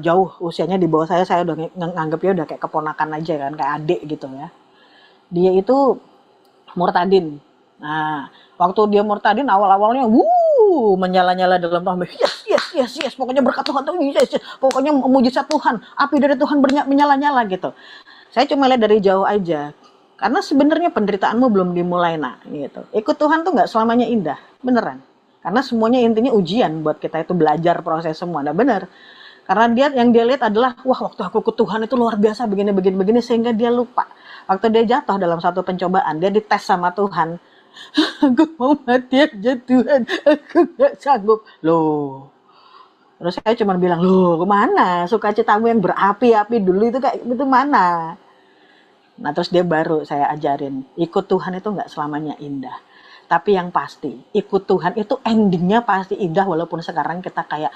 jauh usianya di bawah saya udah nganggapnya udah kayak keponakan aja kan, kayak adik gitu ya. Dia itu murtadin. Nah, waktu dia murtadin awal-awalnya menyala-nyala dalam Tuhan. Yes, pokoknya berkat Tuhan tuh yes. Pokoknya mujizat Tuhan, api dari Tuhan menyala-nyala gitu. Saya cuma lihat dari jauh aja. Karena sebenarnya penderitaanmu belum dimulai gitu. Ikut Tuhan tuh nggak selamanya indah, beneran. Karena semuanya intinya ujian buat kita itu belajar proses semua. Nah benar. Karena yang dia lihat adalah wah waktu aku ikut Tuhan itu luar biasa begini sehingga dia lupa. Waktu dia jatuh dalam satu pencobaan, dia dites sama Tuhan. Aku mau mati aja Tuhan, aku nggak sanggup. Loh. Terus saya cuma bilang, loh kemana? Sukacitamu yang berapi-api dulu itu kayak itu mana? Nah terus dia baru saya ajarin, ikut Tuhan itu nggak selamanya indah. Tapi yang pasti, ikut Tuhan itu endingnya pasti indah walaupun sekarang kita kayak,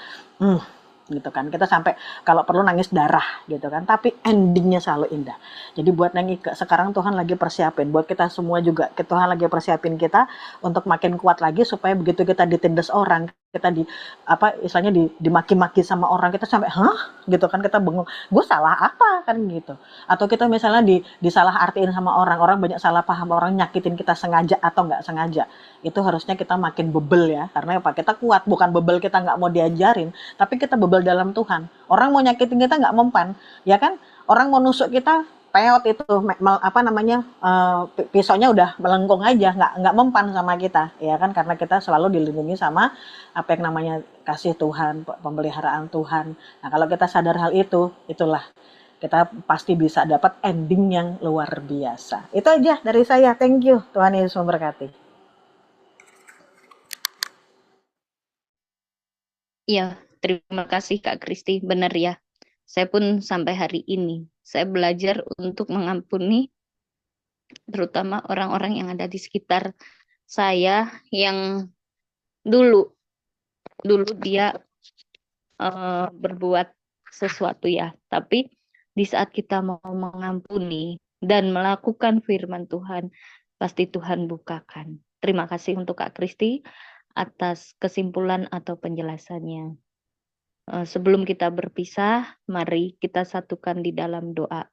gitu kan. Kita sampai kalau perlu nangis darah gitu kan. Tapi endingnya selalu indah. Jadi buat Nengika, sekarang Tuhan lagi persiapin. Buat kita semua juga, Tuhan lagi persiapin kita untuk makin kuat lagi supaya begitu kita ditindas orang, kita istilahnya dimaki-maki sama orang, kita sampai gitu kan, kita bengong, gue salah apa kan gitu. Atau kita misalnya disalah artiin sama orang banyak salah paham, orang nyakitin kita sengaja atau nggak sengaja, itu harusnya kita makin bebel ya, karena apa, kita kuat, bukan bebel kita nggak mau diajarin, tapi kita bebel dalam Tuhan. Orang mau nyakitin kita nggak mempan ya kan, orang mau nusuk kita peot itu pisaunya udah melengkung aja, nggak mempan sama kita ya kan, karena kita selalu dilindungi sama apa yang namanya kasih Tuhan, pemeliharaan Tuhan. Nah kalau kita sadar hal itu, itulah kita pasti bisa dapat ending yang luar biasa. Itu aja dari saya, thank you, Tuhan Yesus memberkati. Iya, terima kasih Kak Kristi, benar ya. Saya pun sampai hari ini, saya belajar untuk mengampuni terutama orang-orang yang ada di sekitar saya yang dulu dia berbuat sesuatu ya. Tapi di saat kita mau mengampuni dan melakukan firman Tuhan, pasti Tuhan bukakan. Terima kasih untuk Kak Kristi atas kesimpulan atau penjelasannya. Sebelum kita berpisah, mari kita satukan di dalam doa.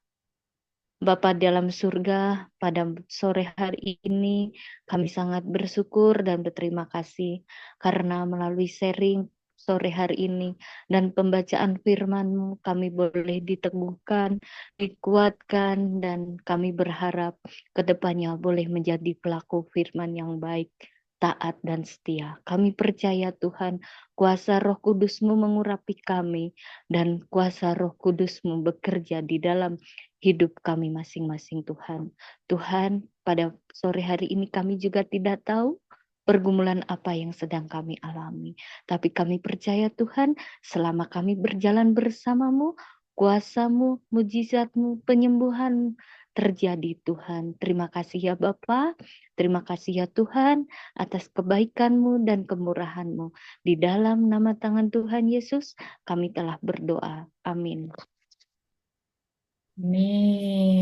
Bapa dalam surga, pada sore hari ini kami sangat bersyukur dan berterima kasih karena melalui sharing sore hari ini dan pembacaan firman-Mu kami boleh diteguhkan, dikuatkan, dan kami berharap ke depannya boleh menjadi pelaku firman yang baik, taat dan setia. Kami percaya Tuhan, kuasa Roh Kudus-Mu mengurapi kami dan kuasa Roh Kudus-Mu bekerja di dalam hidup kami masing-masing Tuhan. Tuhan, pada sore hari ini kami juga tidak tahu pergumulan apa yang sedang kami alami. Tapi kami percaya Tuhan, selama kami berjalan bersama-Mu, kuasa-Mu, mujizat-Mu, penyembuhan terjadi Tuhan. Terima kasih ya Bapa, terima kasih ya Tuhan atas kebaikan-Mu dan kemurahan-Mu. Di dalam nama tangan Tuhan Yesus, kami telah berdoa. Amin. Amin.